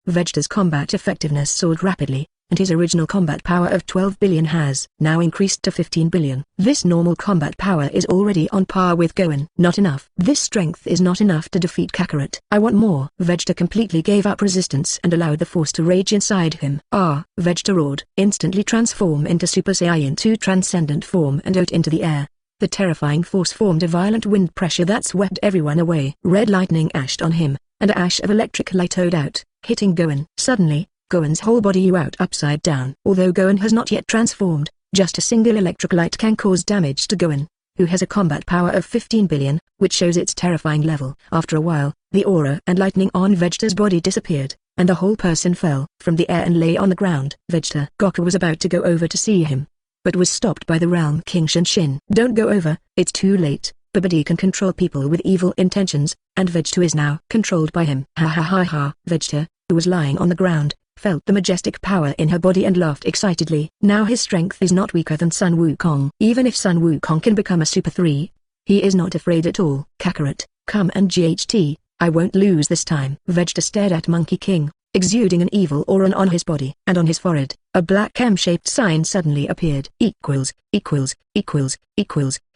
Vegeta's combat effectiveness soared rapidly, and his original combat power of 12 billion has now increased to 15 billion. This normal combat power is already on par with Gohan. Not enough. This strength is not enough to defeat Kakarot. I want more. Vegeta completely gave up resistance and allowed the force to rage inside him. Vegeta roared. Instantly transform into Super Saiyan 2 transcendent form and out into the air. The terrifying force formed a violent wind pressure that swept everyone away. Red lightning ashed on him, and a ash of electric light owed out, hitting Gohan. Suddenly, Gohan's whole body flew out upside down. Although Gohan has not yet transformed, just a single electric light can cause damage to Gohan, who has a combat power of 15 billion, which shows its terrifying level. After a while, the aura and lightning on Vegeta's body disappeared, and the whole person fell from the air and lay on the ground. Goku was about to go over to see him, but was stopped by the Realm King Shinshin. Don't go over, it's too late. Bibidi can control people with evil intentions, and Vegeta is now controlled by him. Ha ha ha ha. Vegeta, who was lying on the ground, felt the majestic power in her body and laughed excitedly. Now his strength is not weaker than Sun Wukong. Even if Sun Wukong can become a Super 3, he is not afraid at all. Kakarot, come and GHT, I won't lose this time. Vegeta stared at Monkey King, exuding an evil aura on his body. And on his forehead, a black M-shaped sign suddenly appeared.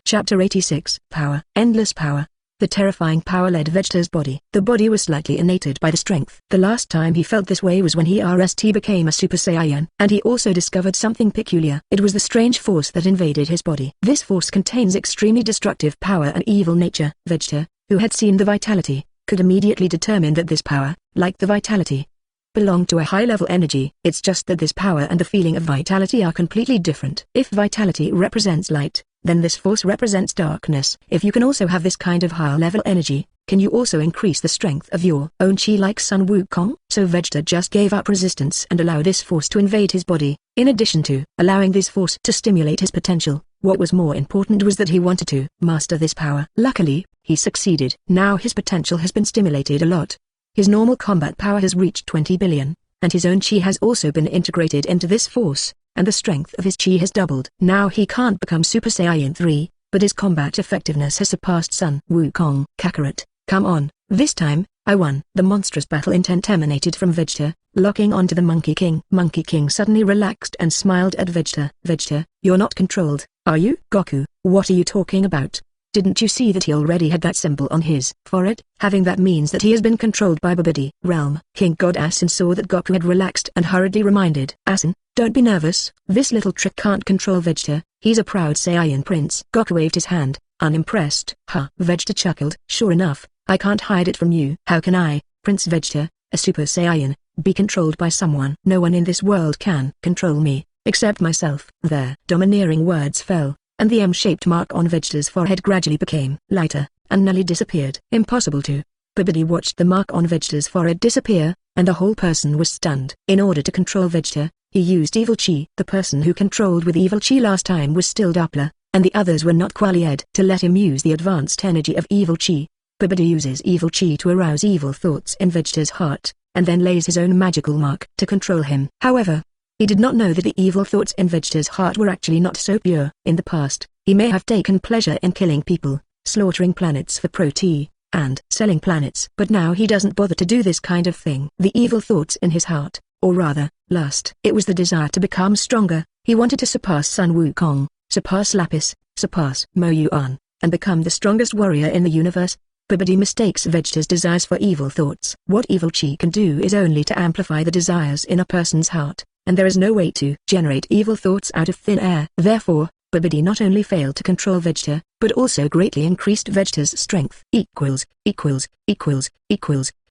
Chapter 86. Power. Endless power. The terrifying power led Vegeta's body. The body was slightly innated by the strength. The last time he felt this way was when he became a Super Saiyan. And he also discovered something peculiar. It was the strange force that invaded his body. This force contains extremely destructive power and evil nature. Vegeta, who had seen the vitality, could immediately determine that this power, like the vitality, belonged to a high-level energy. It's just that this power and the feeling of vitality are completely different. If vitality represents light, then this force represents darkness. If you can also have this kind of high-level energy, can you also increase the strength of your own chi like Sun Wukong? So Vegeta just gave up resistance and allowed this force to invade his body. In addition to allowing this force to stimulate his potential, what was more important was that he wanted to master this power. Luckily, he succeeded. Now his potential has been stimulated a lot. His normal combat power has reached 20 billion, and his own chi has also been integrated into this force, and the strength of his chi has doubled. Now he can't become Super Saiyan 3, but his combat effectiveness has surpassed Sun Wukong. Kakarot, come on, this time, I won. The monstrous battle intent emanated from Vegeta, locking onto the Monkey King. Monkey King suddenly relaxed and smiled at Vegeta. Vegeta, you're not controlled, are you? Goku, what are you talking about? Didn't you see that he already had that symbol on his forehead? Having that means that he has been controlled by Bibidi. Realm King God Asin saw that Goku had relaxed and hurriedly reminded Asin, don't be nervous, this little trick can't control Vegeta, he's a proud Saiyan prince. Goku waved his hand, unimpressed. Vegeta chuckled. Sure enough, I can't hide it from you. How can I, Prince Vegeta, a Super Saiyan, be controlled by someone? No one in this world can control me, except myself. Their domineering words fell, and the M-shaped mark on Vegeta's forehead gradually became lighter, and nearly disappeared. Impossible to. Bibidi watched the mark on Vegeta's forehead disappear, and the whole person was stunned. In order to control Vegeta, he used evil chi. The person who controlled with evil chi last time was still Doppler, and the others were not qualified to let him use the advanced energy of evil chi. Bibidi uses evil chi to arouse evil thoughts in Vegeta's heart, and then lays his own magical mark to control him. However, He did not know that the evil thoughts in Vegeta's heart were actually not so pure. In the past, he may have taken pleasure in killing people, slaughtering planets for protein, and selling planets. But now he doesn't bother to do this kind of thing. The evil thoughts in his heart, or rather, lust. It was the desire to become stronger. He wanted to surpass Sun Wukong, surpass Lapis, surpass Mo Yuan, and become the strongest warrior in the universe. But he mistakes Vegeta's desires for evil thoughts. What evil chi can do is only to amplify the desires in a person's heart, and there is no way to generate evil thoughts out of thin air. Therefore, Babidi not only failed to control Vegeta, but also greatly increased Vegeta's strength.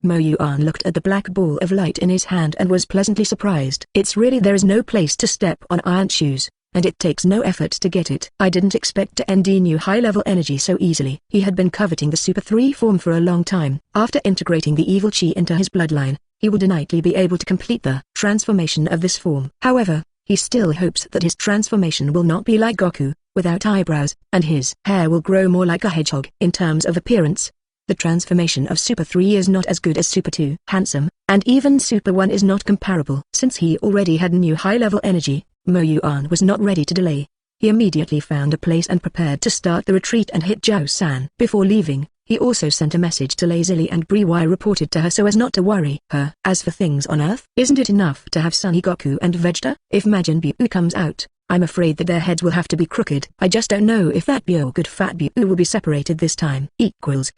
Mo Yuan looked at the black ball of light in his hand and was pleasantly surprised. It's really there is no place to step on iron shoes, and it takes no effort to get it. I didn't expect to end new high-level energy so easily. He had been coveting the Super 3 form for a long time. After integrating the evil chi into his bloodline, he would innately be able to complete the transformation of this form. However, he still hopes that his transformation will not be like Goku, without eyebrows, and his hair will grow more like a hedgehog. In terms of appearance, the transformation of Super 3 is not as good as Super 2. Handsome, and even Super 1 is not comparable. Since he already had new high-level energy, Mo Yuan was not ready to delay. He immediately found a place and prepared to start the retreat and hit Zhao San. Before leaving, he also sent a message to Lazily and Briwai reported to her so as not to worry her. As for things on Earth, isn't it enough to have Son Goku and Vegeta? If Majin Buu comes out, I'm afraid that their heads will have to be crooked. I just don't know if that good fat Buu will be separated this time. Gohan,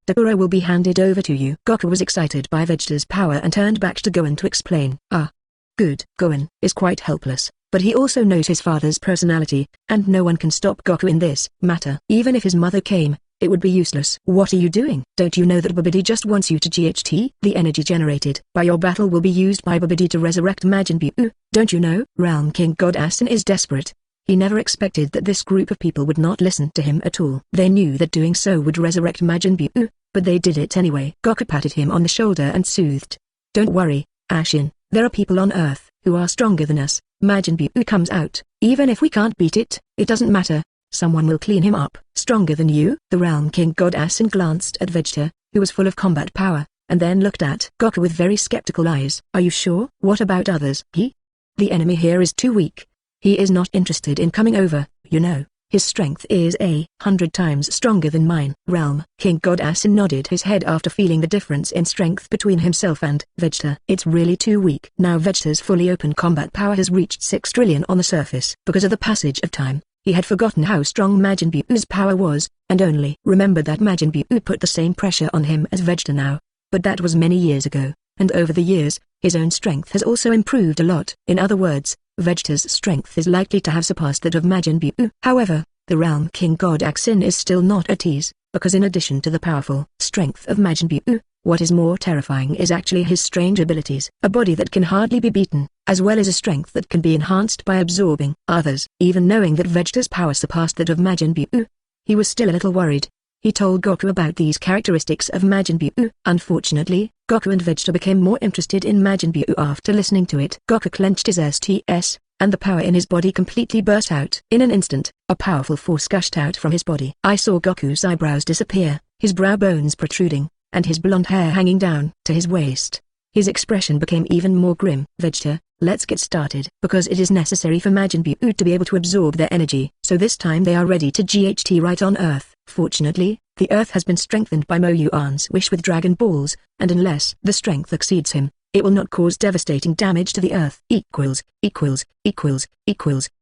Dakura will be handed over to you. Goku was excited by Vegeta's power and turned back to Gohan to explain. Good. Gohan is quite helpless, but he also knows his father's personality, and no one can stop Goku in this matter. Even if his mother came, it would be useless. What are you doing? Don't you know that Babidi just wants you to GHT? The energy generated by your battle will be used by Babidi to resurrect Majin Buu. Don't you know? Realm King God Asin is desperate. He never expected that this group of people would not listen to him at all. They knew that doing so would resurrect Majin Buu, but they did it anyway. Goku patted him on the shoulder and soothed. Don't worry, Ashin. There are people on Earth who are stronger than us. Majin Buu comes out. Even if we can't beat it, it doesn't matter. Someone will clean him up. Stronger than you? The Realm King God Asin glanced at Vegeta, who was full of combat power, and then looked at Goku with very skeptical eyes. Are you sure? What about others? The enemy here is too weak. He is not interested in coming over, you know. His strength is 100 times stronger than mine. Realm King God Asin nodded his head after feeling the difference in strength between himself and Vegeta. It's really too weak. Now Vegeta's fully open combat power has reached 6 trillion on the surface. Because of the passage of time, he had forgotten how strong Majin Buu's power was, and only remembered that Majin Buu put the same pressure on him as Vegeta now. But that was many years ago, and over the years, his own strength has also improved a lot. In other words, Vegeta's strength is likely to have surpassed that of Majin Buu. However, the Realm King God Axin is still not at ease, because in addition to the powerful strength of Majin Buu, what is more terrifying is actually his strange abilities. A body that can hardly be beaten, as well as a strength that can be enhanced by absorbing others. Even knowing that Vegeta's power surpassed that of Majin Buu, he was still a little worried. He told Goku about these characteristics of Majin Buu. Unfortunately, Goku and Vegeta became more interested in Majin Buu after listening to it. Goku clenched his STS, and the power in his body completely burst out. In an instant, a powerful force gushed out from his body. I saw Goku's eyebrows disappear, his brow bones protruding, and his blonde hair hanging down to his waist. His expression became even more grim. Vegeta, let's get started. Because it is necessary for Majin Buu to be able to absorb their energy. So this time they are ready to GHT right on Earth. Fortunately, the Earth has been strengthened by Mo Yuan's wish with DragonBallZ, and unless the strength exceeds him, it will not cause devastating damage to the Earth.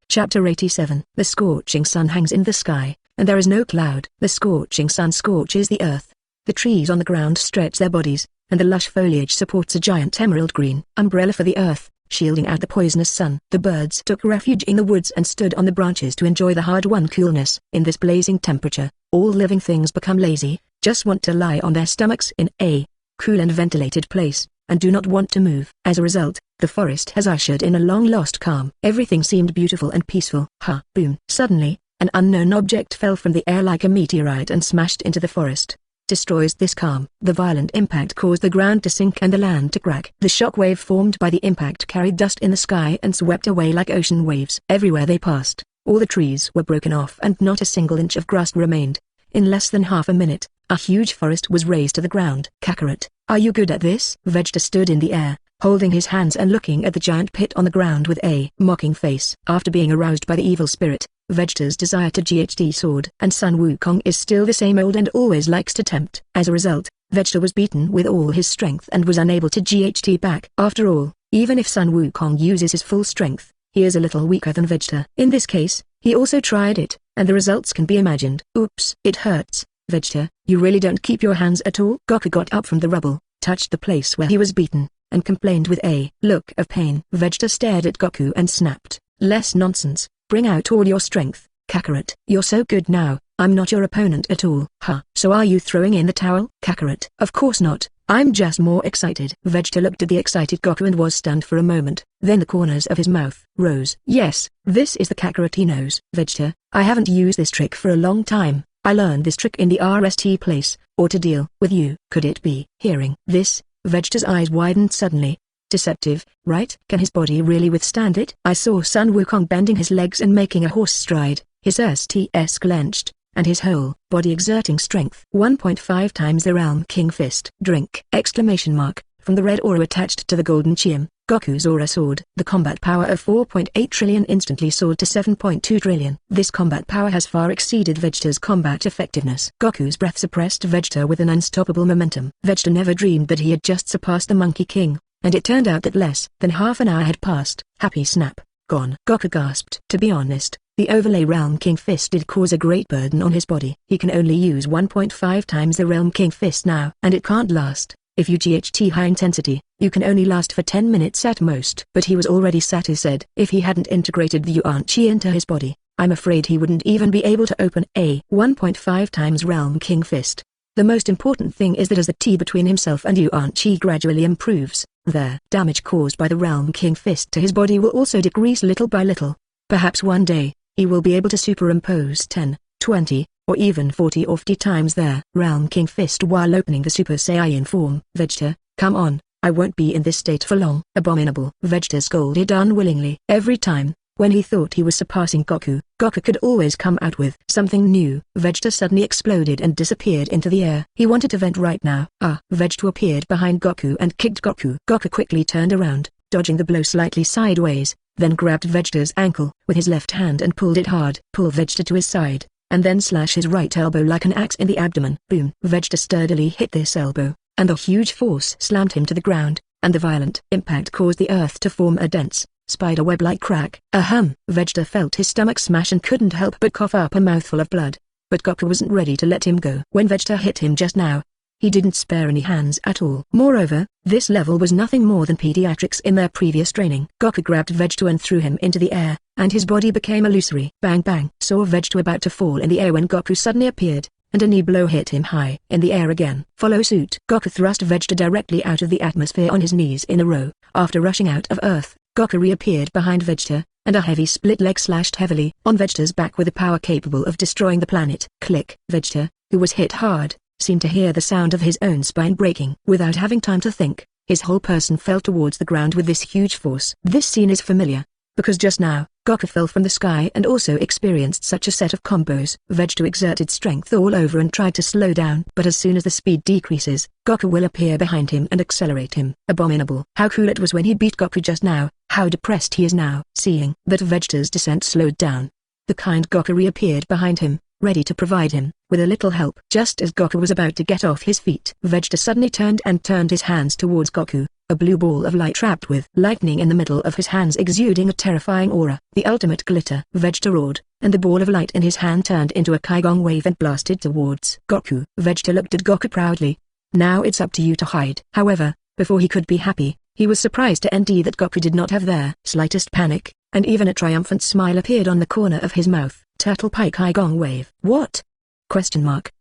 Chapter 87. The scorching sun hangs in the sky, and there is no cloud. The scorching sun scorches the earth. The trees on the ground stretch their bodies, and the lush foliage supports a giant emerald green umbrella for the earth, shielding out the poisonous sun. The birds took refuge in the woods and stood on the branches to enjoy the hard-won coolness. In this blazing temperature, all living things become lazy, just want to lie on their stomachs in a cool and ventilated place, and do not want to move. As a result, the forest has ushered in a long-lost calm. Everything seemed beautiful and peaceful. Boom. Suddenly, an unknown object fell from the air like a meteorite and smashed into the forest. Destroys this calm. The violent impact caused the ground to sink and the land to crack. The shock wave formed by the impact carried dust in the sky and swept away like ocean waves. Everywhere they passed, all the trees were broken off and not a single inch of grass remained. In less than half a minute, a huge forest was razed to the ground. Kakarot, are you good at this? Vegeta stood in the air, holding his hands and looking at the giant pit on the ground with a mocking face. After being aroused by the evil spirit, Vegeta's desire to GHT sword and Sun Wukong is still the same old and always likes to tempt. As a result, Vegeta was beaten with all his strength and was unable to GHT back. After all, even if Sun Wukong uses his full strength, he is a little weaker than Vegeta. In this case, he also tried it, and the results can be imagined. Oops, it hurts. Vegeta, you really don't keep your hands at all? Goku got up from the rubble, touched the place where he was beaten, and complained with a look of pain. Vegeta stared at Goku and snapped, "Less nonsense, bring out all your strength, Kakarot. You're so good now, I'm not your opponent at all." "Huh, so are you throwing in the towel, Kakarot?" "Of course not, I'm just more excited." Vegeta looked at the excited Goku and was stunned for a moment, then the corners of his mouth rose. "Yes, this is the Kakarot he knows." "Vegeta, I haven't used this trick for a long time. I learned this trick in the RST place, or to deal with you." "Could it be?" Hearing this, Vegeta's eyes widened suddenly. "Deceptive, right? Can his body really withstand it?" I saw Sun Wukong bending his legs and making a horse stride, his STS clenched, and his whole body exerting strength. 1.5 times the Realm King Fist. "Drink!" From the red aura attached to the golden Chiam, Goku's aura soared. The combat power of 4.8 trillion instantly soared to 7.2 trillion. This combat power has far exceeded Vegeta's combat effectiveness. Goku's breath suppressed Vegeta with an unstoppable momentum. Vegeta never dreamed that he had just surpassed the Monkey King, and it turned out that less than half an hour had passed. Happy snap. Gone. Goku gasped. To be honest, the overlay Realm King Fist did cause a great burden on his body. He can only use 1.5 times the Realm King Fist now. And it can't last. If you GHT high intensity, you can only last for 10 minutes at most. But he was already sat. He said if he hadn't integrated the Yuan Chi into his body, I'm afraid he wouldn't even be able to open a 1.5 times Realm King Fist. The most important thing is that as the T between himself and Yuan Chi gradually improves, the damage caused by the Realm King Fist to his body will also decrease little by little. Perhaps one day, he will be able to superimpose 10, 20, or even 40 or 50 times their Realm King Fist while opening the Super Saiyan form. "Vegeta, come on, I won't be in this state for long." "Abominable." Vegeta scolded unwillingly. Every time, when he thought he was surpassing Goku, Goku could always come out with something new. Vegeta suddenly exploded and disappeared into the air. He wanted to vent right now. Vegeta appeared behind Goku and kicked Goku. Goku quickly turned around, dodging the blow slightly sideways, then grabbed Vegeta's ankle with his left hand and pulled it hard. Pull Vegeta to his side, and then slash his right elbow like an axe in the abdomen. Boom. Vegeta sturdily hit this elbow, and the huge force slammed him to the ground, and the violent impact caused the earth to form a dense, spiderweb-like crack. Vegeta felt his stomach smash and couldn't help but cough up a mouthful of blood. But Goku wasn't ready to let him go. When Vegeta hit him just now, he didn't spare any hands at all. Moreover, this level was nothing more than pediatrics in their previous training. Goku grabbed Vegeta and threw him into the air, and his body became illusory. Bang bang. Saw Vegeta about to fall in the air when Goku suddenly appeared, and a knee blow hit him high in the air again. Follow suit. Goku thrust Vegeta directly out of the atmosphere on his knees in a row. After rushing out of Earth, Goku reappeared behind Vegeta, and a heavy split leg slashed heavily on Vegeta's back with a power capable of destroying the planet. Click. Vegeta, who was hit hard, seemed to hear the sound of his own spine breaking. Without having time to think, his whole person fell towards the ground with this huge force. This scene is familiar, because just now, Goku fell from the sky and also experienced such a set of combos. Vegeta exerted strength all over and tried to slow down. But as soon as the speed decreases, Goku will appear behind him and accelerate him. Abominable. How cool it was when he beat Goku just now, how depressed he is now. Seeing that Vegeta's descent slowed down, the kind Goku reappeared behind him, ready to provide him with a little help. Just as Goku was about to get off his feet, Vegeta suddenly turned his hands towards Goku, a blue ball of light trapped with lightning in the middle of his hands exuding a terrifying aura. The ultimate glitter. Vegeta roared, and the ball of light in his hand turned into a Kaigong wave and blasted towards Goku. Vegeta looked at Goku proudly. Now it's up to you to hide. However, before he could be happy, he was surprised to end that Goku did not have their slightest panic, and even a triumphant smile appeared on the corner of his mouth. Turtle Pike Kaigong wave. What? ?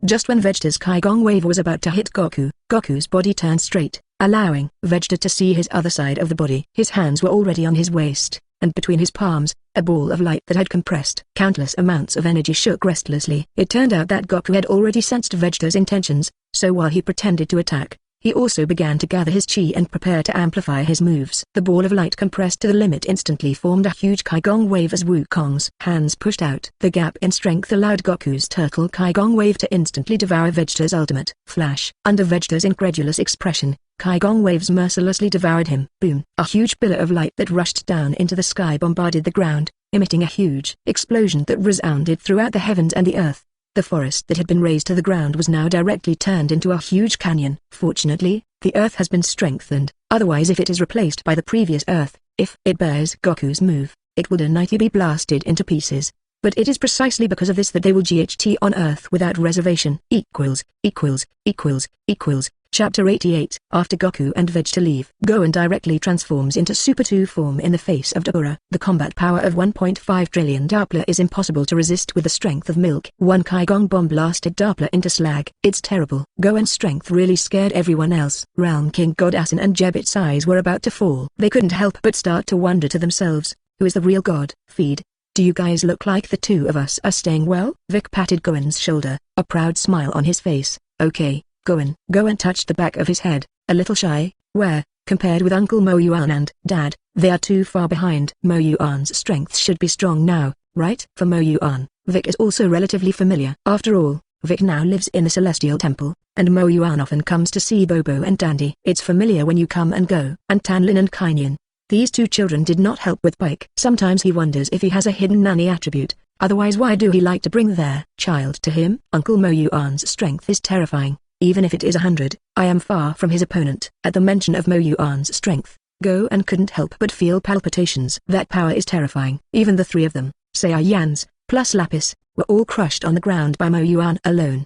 Just when Vegeta's Kaigong wave was about to hit Goku, Goku's body turned straight, allowing Vegeta to see his other side of the body. His hands were already on his waist, and between his palms, a ball of light that had compressed countless amounts of energy shook restlessly. It turned out that Goku had already sensed Vegeta's intentions, so while he pretended to attack, he also began to gather his chi and prepare to amplify his moves. The ball of light compressed to the limit instantly formed a huge Kaigong wave as Wukong's hands pushed out. The gap in strength allowed Goku's turtle Kaigong wave to instantly devour Vegeta's ultimate. Flash. Under Vegeta's incredulous expression, Kaigong waves mercilessly devoured him. Boom! A huge pillar of light that rushed down into the sky bombarded the ground, emitting a huge explosion that resounded throughout the heavens and the earth. The forest that had been razed to the ground was now directly turned into a huge canyon. Fortunately, the earth has been strengthened, otherwise if it is replaced by the previous earth, if it bears Goku's move, it will definitely be blasted into pieces. But it is precisely because of this that they will GHT on Earth without reservation. Chapter 88. After Goku and Vegeta leave, Gohan directly transforms into Super 2 form in the face of Dabura. The combat power of 1.5 trillion Doppler is impossible to resist with the strength of milk. One Kaigong bomb blasted Doppler into slag. It's terrible. Gohan's strength really scared everyone else. Realm King God Asin and Jebit's eyes were about to fall. They couldn't help but start to wonder to themselves, who is the real god? Feed. Do you guys look like the two of us are staying well? Vic patted Gohan's shoulder, a proud smile on his face. Okay, Gohan. Gohan touched the back of his head, a little shy, compared with Uncle Mo Yuan and Dad, they are too far behind. Mo Yuan's strength should be strong now, right? For Mo Yuan, Vic is also relatively familiar. After all, Vic now lives in the Celestial Temple, and Mo Yuan often comes to see Bobo and Dandy. It's familiar when you come and go. And Tanlin and Kainian. These two children did not help with Pike. Sometimes he wonders if he has a hidden nanny attribute, otherwise why do he like to bring their child to him? Uncle Mo Yuan's strength is terrifying, even if it is 100. I am far from his opponent. At the mention of Mo Yuan's strength, Gohan couldn't help but feel palpitations. That power is terrifying. Even the three of them, Saiyans, plus Lapis, were all crushed on the ground by Mo Yuan alone.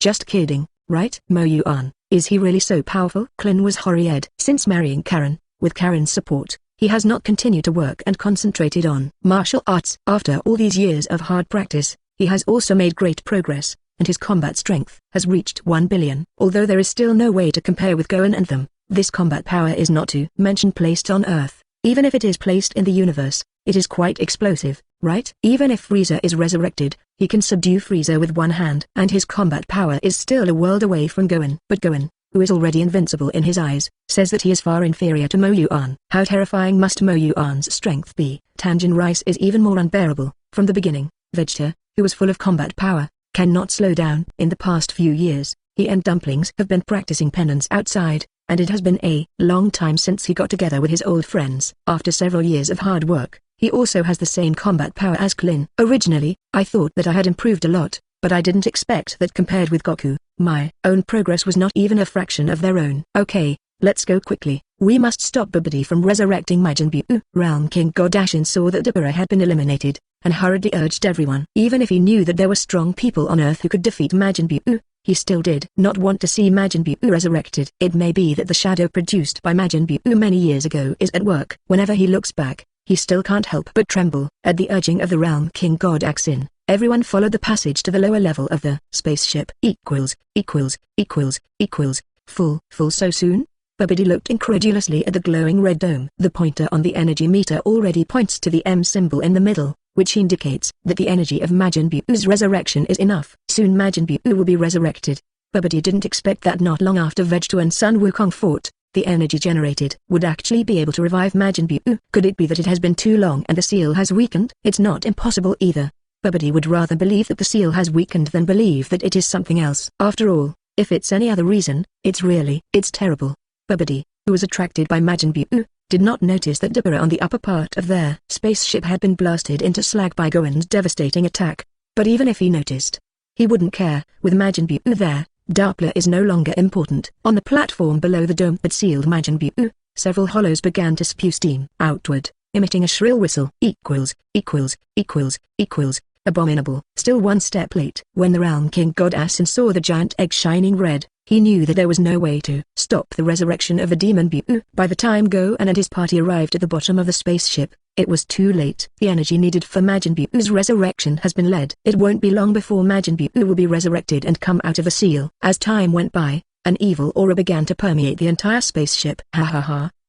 Just kidding, right? Mo Yuan, is he really so powerful? Klin was horried. Since marrying Karen, with Karen's support, he has not continued to work and concentrated on martial arts. After all these years of hard practice, he has also made great progress, and his combat strength has reached 1 billion. Although there is still no way to compare with Gohan and them, this combat power is not to mention placed on Earth. Even if it is placed in the universe, it is quite explosive, right? Even if Frieza is resurrected, he can subdue Frieza with one hand. And his combat power is still a world away from Gohan. But Gohan, who is already invincible in his eyes, says that he is far inferior to Mo Yuan. How terrifying must Mo Yuan's strength be? Tanjin Rice is even more unbearable. From the beginning, Vegeta, who was full of combat power, cannot slow down. In the past few years, he and Dumplings have been practicing penance outside, and it has been a long time since he got together with his old friends. After several years of hard work, he also has the same combat power as Klin. Originally, I thought that I had improved a lot, but I didn't expect that compared with Goku, my own progress was not even a fraction of their own. Okay, let's go quickly. We must stop Babidi from resurrecting Majin Buu. Realm King Godashin saw that Dabura had been eliminated, and hurriedly urged everyone. Even if he knew that there were strong people on Earth who could defeat Majin Buu, he still did not want to see Majin Buu resurrected. It may be that the shadow produced by Majin Buu many years ago is at work. Whenever he looks back, he still can't help but tremble. At the urging of the Realm King God Axin, everyone followed the passage to the lower level of the spaceship. Full so soon? Babidi looked incredulously at the glowing red dome. The pointer on the energy meter already points to the M symbol in the middle, which indicates that the energy of Majin Buu's resurrection is enough. Soon Majin Buu will be resurrected. Babidi didn't expect that not long after Vegeta and Sun Wukong fought, the energy generated would actually be able to revive Majin Buu. Could it be that it has been too long and the seal has weakened? It's not impossible either. Babidi would rather believe that the seal has weakened than believe that it is something else. After all, if it's any other reason, it's terrible. Babidi, who was attracted by Majin Buu, did not notice that Dabura on the upper part of their spaceship had been blasted into slag by Gohan's devastating attack. But even if he noticed, he wouldn't care. With Majin Buu there, Doppler is no longer important. On the platform below the dome that sealed Majin Buu, several hollows began to spew steam outward, emitting a shrill whistle. Abominable. Still one step late. When the Realm King God Asin saw the giant egg shining red, he knew that there was no way to stop the resurrection of the demon Buu. By the time Gohan and his party arrived at the bottom of the spaceship, it was too late. The energy needed for Majin Buu's resurrection has been led. It won't be long before Majin Buu will be resurrected and come out of the seal. As time went by, an evil aura began to permeate the entire spaceship.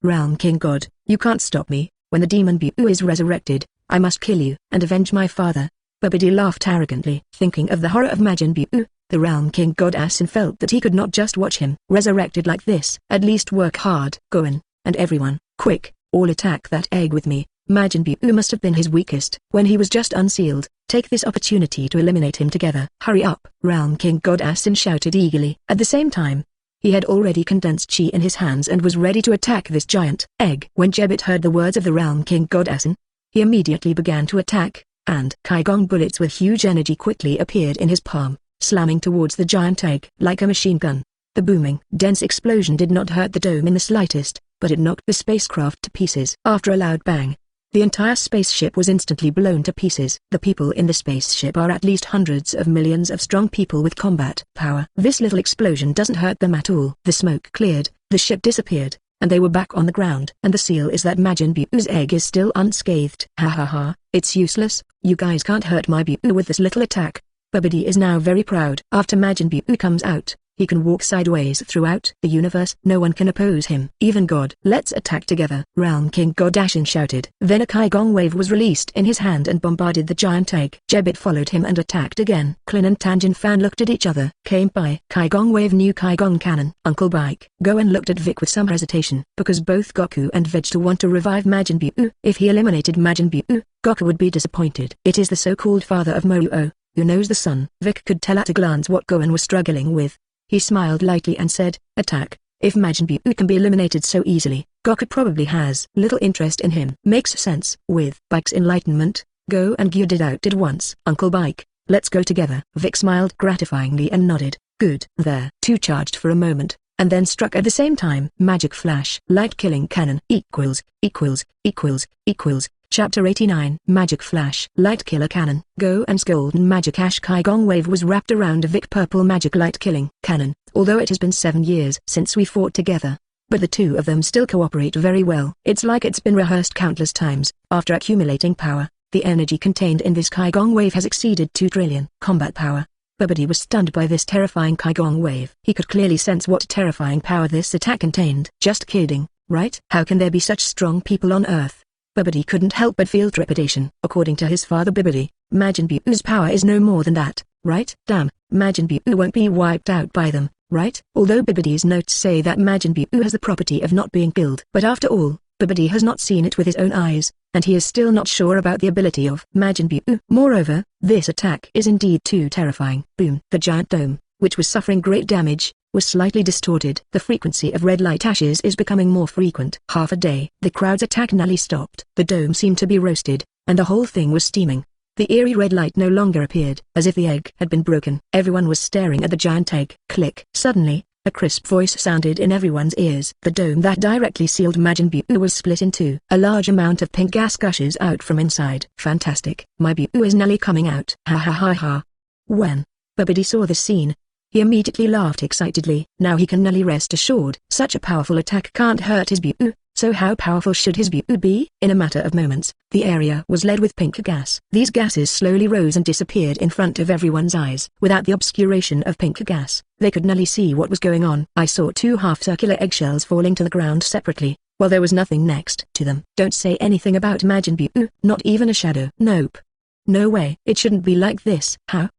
Realm King God, you can't stop me. When the demon Buu is resurrected, I must kill you and avenge my father. Babidi laughed arrogantly. Thinking of the horror of Majin Buu, the Realm King God Asin felt that he could not just watch him resurrected like this. At least work hard. Gohan, and everyone, quick, all attack that egg with me. Majin Buu must have been his weakest when he was just unsealed. Take this opportunity to eliminate him together. Hurry up, Realm King God Asin shouted eagerly. At the same time, He had already condensed chi in his hands and was ready to attack this giant egg. When Jebbit heard the words of the Realm King God Asin, he immediately began to attack, and Kaigong bullets with huge energy quickly appeared in his palm, slamming towards the giant egg like a machine gun. The booming, dense explosion did not hurt the dome in the slightest, but it knocked the spacecraft to pieces. After a loud bang, the entire spaceship was instantly blown to pieces. The people in the spaceship are at least hundreds of millions of strong people with combat power. This little explosion doesn't hurt them at all. The smoke cleared, the ship disappeared, and they were back on the ground. And the seal is that Majin Buu's egg is still unscathed. Ha ha ha, it's useless, you guys can't hurt my Buu with this little attack. Babidi is now very proud. After Majin Buu comes out, he can walk sideways throughout the universe. No one can oppose him. Even God. Let's attack together. Realm King God Ashin shouted. Then a Kaigong wave was released in his hand and bombarded the giant egg. Jebbit followed him and attacked again. Klin and Tanjin Fan looked at each other. Came by. Kaigong wave, new Kaigong cannon. Uncle Bike. Goen looked at Vic with some hesitation, because both Goku and Vegeta want to revive Majin Buu. If he eliminated Majin Buu, Goku would be disappointed. It is the so-called father of Moruo, who knows the son. Vic could tell at a glance what Goen was struggling with. He smiled lightly and said, attack. If Majin Buu can be eliminated so easily, Goku probably has little interest in him. Makes sense. With Bike's enlightenment, Go and Gyu did out at once. Uncle Bike, let's go together. Vic smiled gratifyingly and nodded. Good. There. Two charged for a moment, and then struck at the same time. Magic Flash. Light Killing Cannon. Chapter 89. Magic Flash. Light Killer Cannon. Go and Golden Magic Ash Kaigong Wave was wrapped around a Vic Purple Magic Light Killing Cannon. Although it has been 7 years since we fought together, but the two of them still cooperate very well. It's like it's been rehearsed countless times. After accumulating power, the energy contained in this Kaigong Wave has exceeded 2 trillion. Combat power. Babidi was stunned by this terrifying Kaigong Wave. He could clearly sense what terrifying power this attack contained. Just kidding, right? How can there be such strong people on Earth? Babidi couldn't help but feel trepidation. According to his father Babidi, Majin Buu's power is no more than that, right? Damn, Majin Buu won't be wiped out by them, right? Although Babidi's notes say that Majin Buu has the property of not being killed. But after all, Babidi has not seen it with his own eyes, and he is still not sure about the ability of Majin Buu. Moreover, this attack is indeed too terrifying. Boom. The giant dome, which was suffering great damage, was slightly distorted. The frequency of red light ashes is becoming more frequent. Half a day, the crowd's attack nearly stopped. The dome seemed to be roasted, and the whole thing was steaming. The eerie red light no longer appeared, as if the egg had been broken. Everyone was staring at the giant egg. Click. Suddenly, a crisp voice sounded in everyone's ears. The dome that directly sealed Majin Buu was split in two. A large amount of pink gas gushes out from inside. Fantastic. My Buu is nearly coming out. Ha ha ha ha. When Babidi saw this scene, he immediately laughed excitedly. Now he can nearly rest assured. Such a powerful attack can't hurt his Buu, so how powerful should his Buu be? In a matter of moments, the area was led with pink gas. These gases slowly rose and disappeared in front of everyone's eyes. Without the obscuration of pink gas, they could nearly see what was going on. I saw 2 half-circular eggshells falling to the ground separately, while there was nothing next to them. Don't say anything about Majin Buu, not even a shadow. Nope. No way. It shouldn't be like this. How?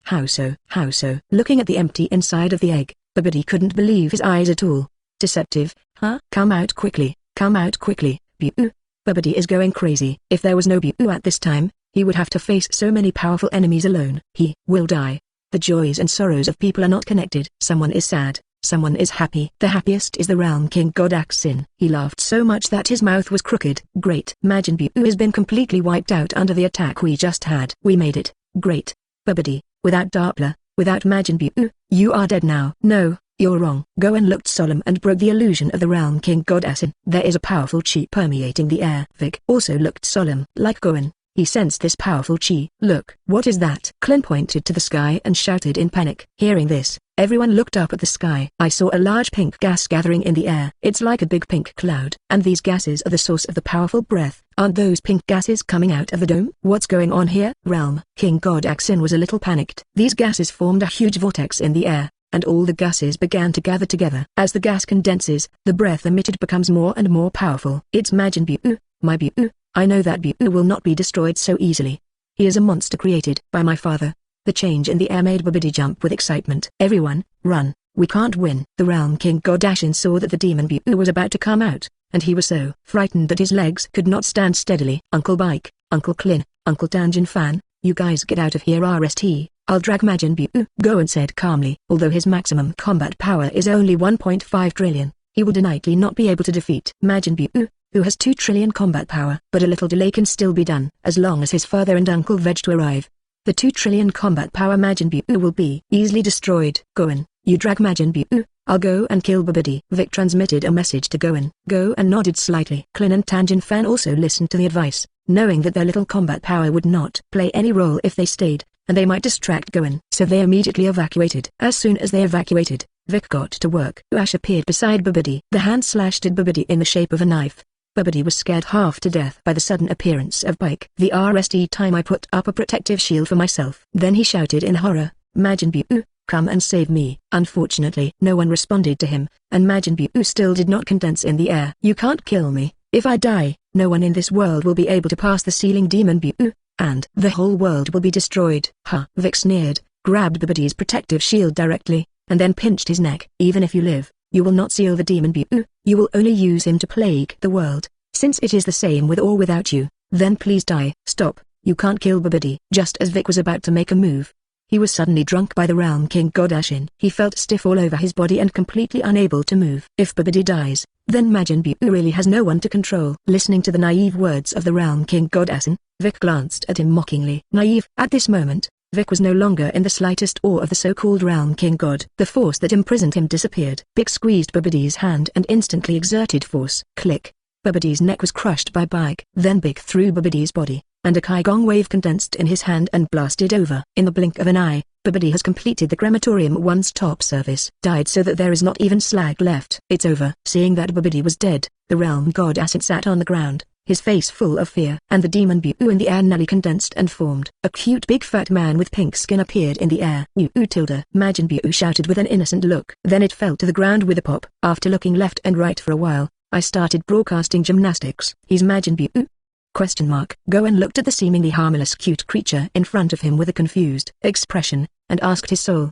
How so? How so? Looking at the empty inside of the egg, Babidi couldn't believe his eyes at all. Deceptive, huh? Come out quickly, come out quickly, Buu. Babidi is going crazy. If there was no Buu at this time, he would have to face so many powerful enemies alone. He will die. The joys and sorrows of people are not connected. Someone is sad, someone is happy. The happiest is the Realm King God Axin. He laughed so much that his mouth was crooked. Great. Majin Buu has been completely wiped out under the attack we just had. We made it. Great. Babidi. Without Doppler, without Majin Buu, you are dead now. No, you're wrong. Goen looked solemn and broke the illusion of the Realm King God Asin. There is a powerful chi permeating the air. Vic also looked solemn. Like Goen, he sensed this powerful chi. Look. What is that? Clint pointed to the sky and shouted in panic. Hearing this, everyone looked up at the sky. I saw a large pink gas gathering in the air. It's like a big pink cloud. And these gases are the source of the powerful breath. Aren't those pink gases coming out of the dome? What's going on here? Realm King God Axin was a little panicked. These gases formed a huge vortex in the air, and all the gases began to gather together. As the gas condenses, the breath emitted becomes more and more powerful. It's Majin Buu, my Buu. I know that Buu will not be destroyed so easily. He is a monster created by my father. The change in the air made Babidi jump with excitement. Everyone, run. We can't win. The Realm King God Ashin saw that the demon Buu was about to come out, and he was so frightened that his legs could not stand steadily. Uncle Bike, Uncle Clin, Uncle Tanjin Fan, you guys get out of here RST. I'll drag Majin Buu, Gohan said calmly. Although his maximum combat power is only 1.5 trillion, he would innately not be able to defeat Majin Buu, who has 2 trillion combat power. But a little delay can still be done, as long as his father and Uncle Veg to arrive. The 2 trillion combat power Majin Buu will be easily destroyed. Gohan, you drag Majin Buu, I'll go and kill Babidi. Vic transmitted a message to Gohan. Gohan nodded slightly. Klin and Tanjin Fan also listened to the advice, knowing that their little combat power would not play any role if they stayed, and they might distract Gohan. So they immediately evacuated. As soon as they evacuated, Vic got to work. Ash appeared beside Babidi. The hand slashed at Babidi in the shape of a knife. Babidi was scared half to death by the sudden appearance of Bike. The RST time I put up a protective shield for myself. Then he shouted in horror, Majin Buu, come and save me. Unfortunately, no one responded to him, and Majin Buu still did not condense in the air. You can't kill me. If I die, no one in this world will be able to pass the ceiling, Demon Buu, and the whole world will be destroyed. Ha! Vic sneered, grabbed Babidi's protective shield directly, and then pinched his neck. Even if you live, you will not seal the Demon Buu, you will only use him to plague the world. Since it is the same with or without you, then please die. Stop, you can't kill Babidi. Just as Vic was about to make a move, he was suddenly drunk by the Realm King God Ashin. He felt stiff all over his body and completely unable to move. If Babidi dies, then Majin Buu really has no one to control. Listening to the naive words of the Realm King God Ashin, Vic glanced at him mockingly. Naive? At this moment, Vic was no longer in the slightest awe of the so-called Realm King God. The force that imprisoned him disappeared. Vic squeezed Babidi's hand and instantly exerted force. Click. Babidi's neck was crushed by Bike. Then Vic threw Babidi's body, and a Kaigong wave condensed in his hand and blasted over. In the blink of an eye, Babidi has completed the crematorium one-stop service. Died so that there is not even slag left. It's over. Seeing that Babidi was dead, the Realm God Ashin sat on the ground, his face full of fear. And the Demon Buu in the air nearly condensed and formed. A cute big fat man with pink skin appeared in the air. Tilda. Majin Buu shouted with an innocent look. Then it fell to the ground with a pop. After looking left and right for a while, I started broadcasting gymnastics. He's Majin Buu? Gohan looked at the seemingly harmless cute creature in front of him with a confused expression, and asked his soul.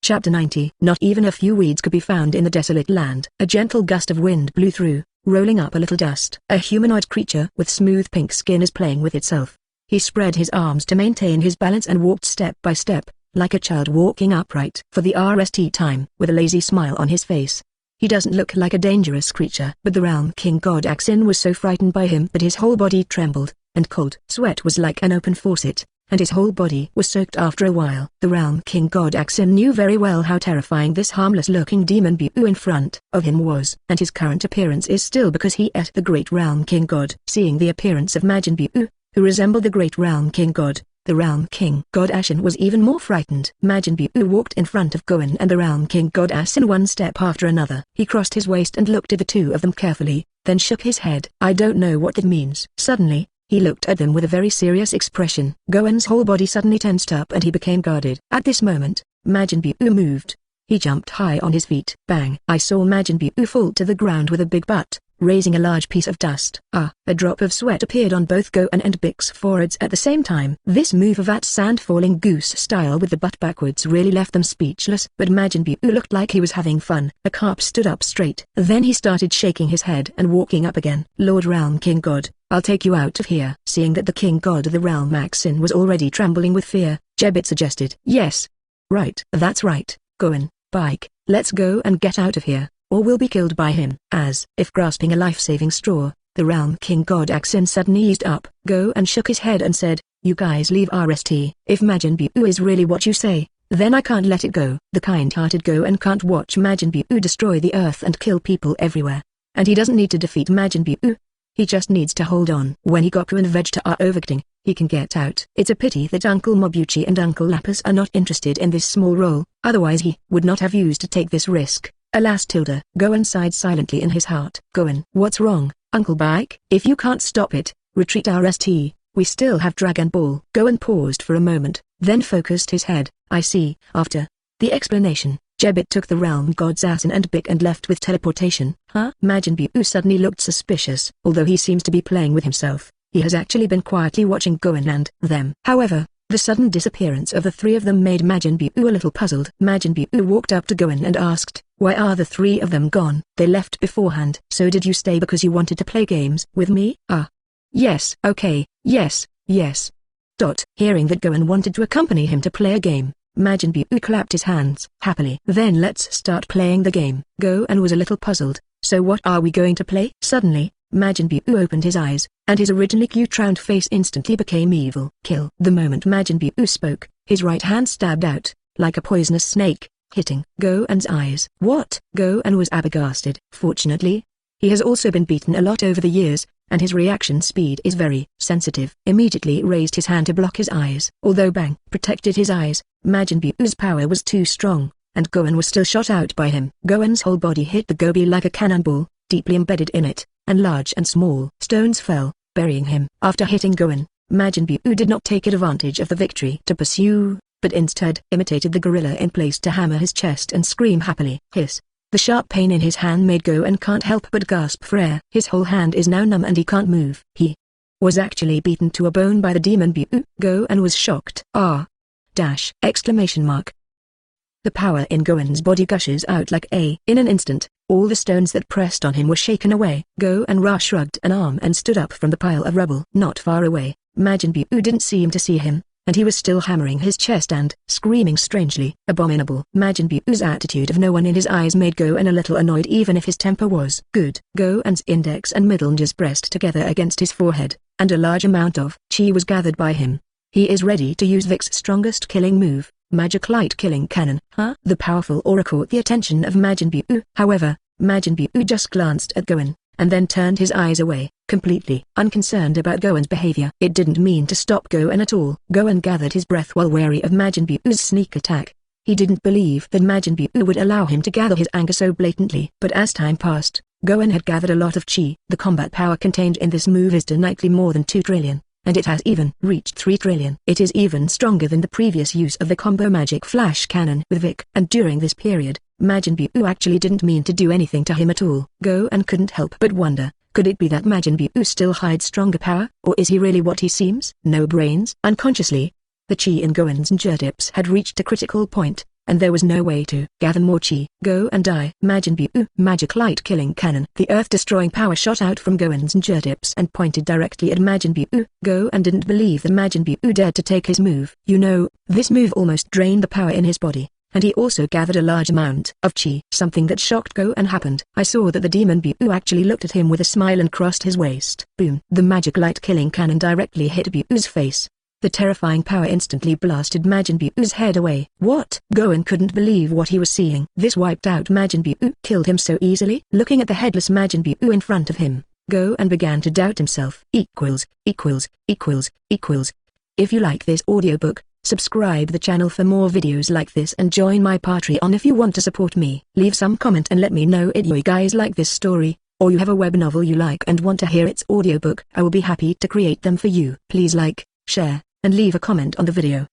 Chapter 90. Not even a few weeds could be found in the desolate land. A gentle gust of wind blew through, rolling up a little dust. A humanoid creature with smooth pink skin is playing with itself. He spread his arms to maintain his balance and walked step by step, like a child walking upright. For the RST time, with a lazy smile on his face. He doesn't look like a dangerous creature. But the Realm King God Axin was so frightened by him that his whole body trembled, and cold sweat was like an open faucet, and his whole body was soaked after a while. The Realm King God Axin knew very well how terrifying this harmless-looking Demon Buu in front of him was, and his current appearance is still because he ate the great Realm King God. Seeing the appearance of Majin Buu, who resembled the great Realm King God, the Realm King God Ashin was even more frightened. Majin Buu walked in front of Gohan and the Realm King God Ashin one step after another. He crossed his waist and looked at the two of them carefully, then shook his head. I don't know what that means. Suddenly, he looked at them with a very serious expression. Gohan's whole body suddenly tensed up and he became guarded. At this moment, Majin Buu moved. He jumped high on his feet. Bang! I saw Majin Buu fall to the ground with a big butt, raising a large piece of dust. A drop of sweat appeared on both Gohan and Bik's foreheads at the same time. This move of at sand falling goose style with the butt backwards really left them speechless. But Majin Buu looked like he was having fun. A carp stood up straight. Then he started shaking his head and walking up again. Lord Realm King God, I'll take you out of here. Seeing that the King God of the Realm Axin was already trembling with fear, Jebbit suggested. Yes. Right. That's right, Gohan, Bike, let's go and get out of here, or we'll be killed by him. As if grasping a life-saving straw, the Realm King God Axin suddenly eased up. Gohan shook his head and said, you guys leave RST. If Majin Buu is really what you say, then I can't let it go. The kind-hearted Gohan can't watch Majin Buu destroy the earth and kill people everywhere. And he doesn't need to defeat Majin Buu. He just needs to hold on. When Goku and Vegeta are overacting, he can get out. It's a pity that Uncle Mobuchi and Uncle Lapis are not interested in this small role, otherwise he would not have used to take this risk. Alas Tilda. Gohan sighed silently in his heart. Gohan, what's wrong, Uncle Bike? If you can't stop it, retreat RST, we still have Dragon Ball. Gohan paused for a moment, then focused his head. I see. After the explanation, Jebbit took the Realm God's Assassin and Bik and left with teleportation. Huh? Majin Buu suddenly looked suspicious. Although he seems to be playing with himself, he has actually been quietly watching Gohan and them. However, the sudden disappearance of the three of them made Majin Buu a little puzzled. Majin Buu walked up to Gohan and asked, why are the three of them gone? They left beforehand. So did you stay because you wanted to play games with me? Yes. Okay. Yes. Hearing that Goen wanted to accompany him to play a game, Majin Buu clapped his hands happily. Then let's start playing the game. Goen was a little puzzled. So what are we going to play? Suddenly, Majin Buu opened his eyes, and his originally cute round face instantly became evil. Kill. The moment Majin Buu spoke, his right hand stabbed out, like a poisonous snake, hitting Goen's eyes. What? Goen was aghast. Fortunately, he has also been beaten a lot over the years, and his reaction speed is very sensitive. Immediately raised his hand to block his eyes. Although Bang protected his eyes, Majin Buu's power was too strong, and Goen was still shot out by him. Goen's whole body hit the gobi like a cannonball, deeply embedded in it, and large and small stones fell, burying him. After hitting Goen, Majin Buu did not take advantage of the victory to pursue, but instead imitated the gorilla in place to hammer his chest and scream happily. Hiss. The sharp pain in his hand made Goen can't help but gasp for air. His whole hand is now numb and he can't move. He was actually beaten to a bone by the demon Buu. Goen was shocked. Exclamation mark. The power in Goen's body gushes out like a. In an instant, all the stones that pressed on him were shaken away. Goen shrugged an arm and stood up from the pile of rubble. Not far away, Majin Buu didn't seem to see him, and he was still hammering his chest and screaming strangely. Abominable. Majin Buu's attitude of no one in his eyes made Goen a little annoyed even if his temper was good. Goen's index and middle fingers pressed together against his forehead, and a large amount of chi was gathered by him. He is ready to use Vic's strongest killing move, Magic Light Killing Cannon. The powerful aura caught the attention of Majin Buu. However, Majin Buu just glanced at Goen, and then turned his eyes away, completely unconcerned about Goen's behavior. It didn't mean to stop Goen at all. Goen gathered his breath while wary of Majin Buu's sneak attack. He didn't believe that Majin Buu would allow him to gather his anger so blatantly. But as time passed, Goen had gathered a lot of chi. The combat power contained in this move is definitely more than 2 trillion, and it has even reached 3 trillion. It is even stronger than the previous use of the combo Magic Flash Cannon with Vic. And during this period, Majin Buu actually didn't mean to do anything to him at all. Goen couldn't help but wonder, could it be that Majin Buu still hides stronger power, or is he really what he seems? No brains. Unconsciously, the chi in Goen's fingertips had reached a critical point, and there was no way to gather more chi. Go and die. Majin Buu. Magic Light Killing Cannon. The earth-destroying power shot out from Goen's fingertips and pointed directly at Majin Buu. Goen didn't believe that Majin Buu dared to take his move. You know, this move almost drained the power in his body, and he also gathered a large amount of chi. Something that shocked Goen happened. I saw that the demon Buu actually looked at him with a smile and crossed his waist. Boom. The Magic Light Killing Cannon directly hit Buu's face. The terrifying power instantly blasted Majin Buu's head away. What? Goen couldn't believe what he was seeing. This wiped out Majin Buu. Killed him so easily? Looking at the headless Majin Buu in front of him, Goen began to doubt himself. If you like this audiobook, subscribe the channel for more videos like this and join my Patreon if you want to support me. Leave some comment and let me know if you guys like this story, or you have a web novel you like and want to hear its audiobook. I will be happy to create them for you. Please like, share, and leave a comment on the video.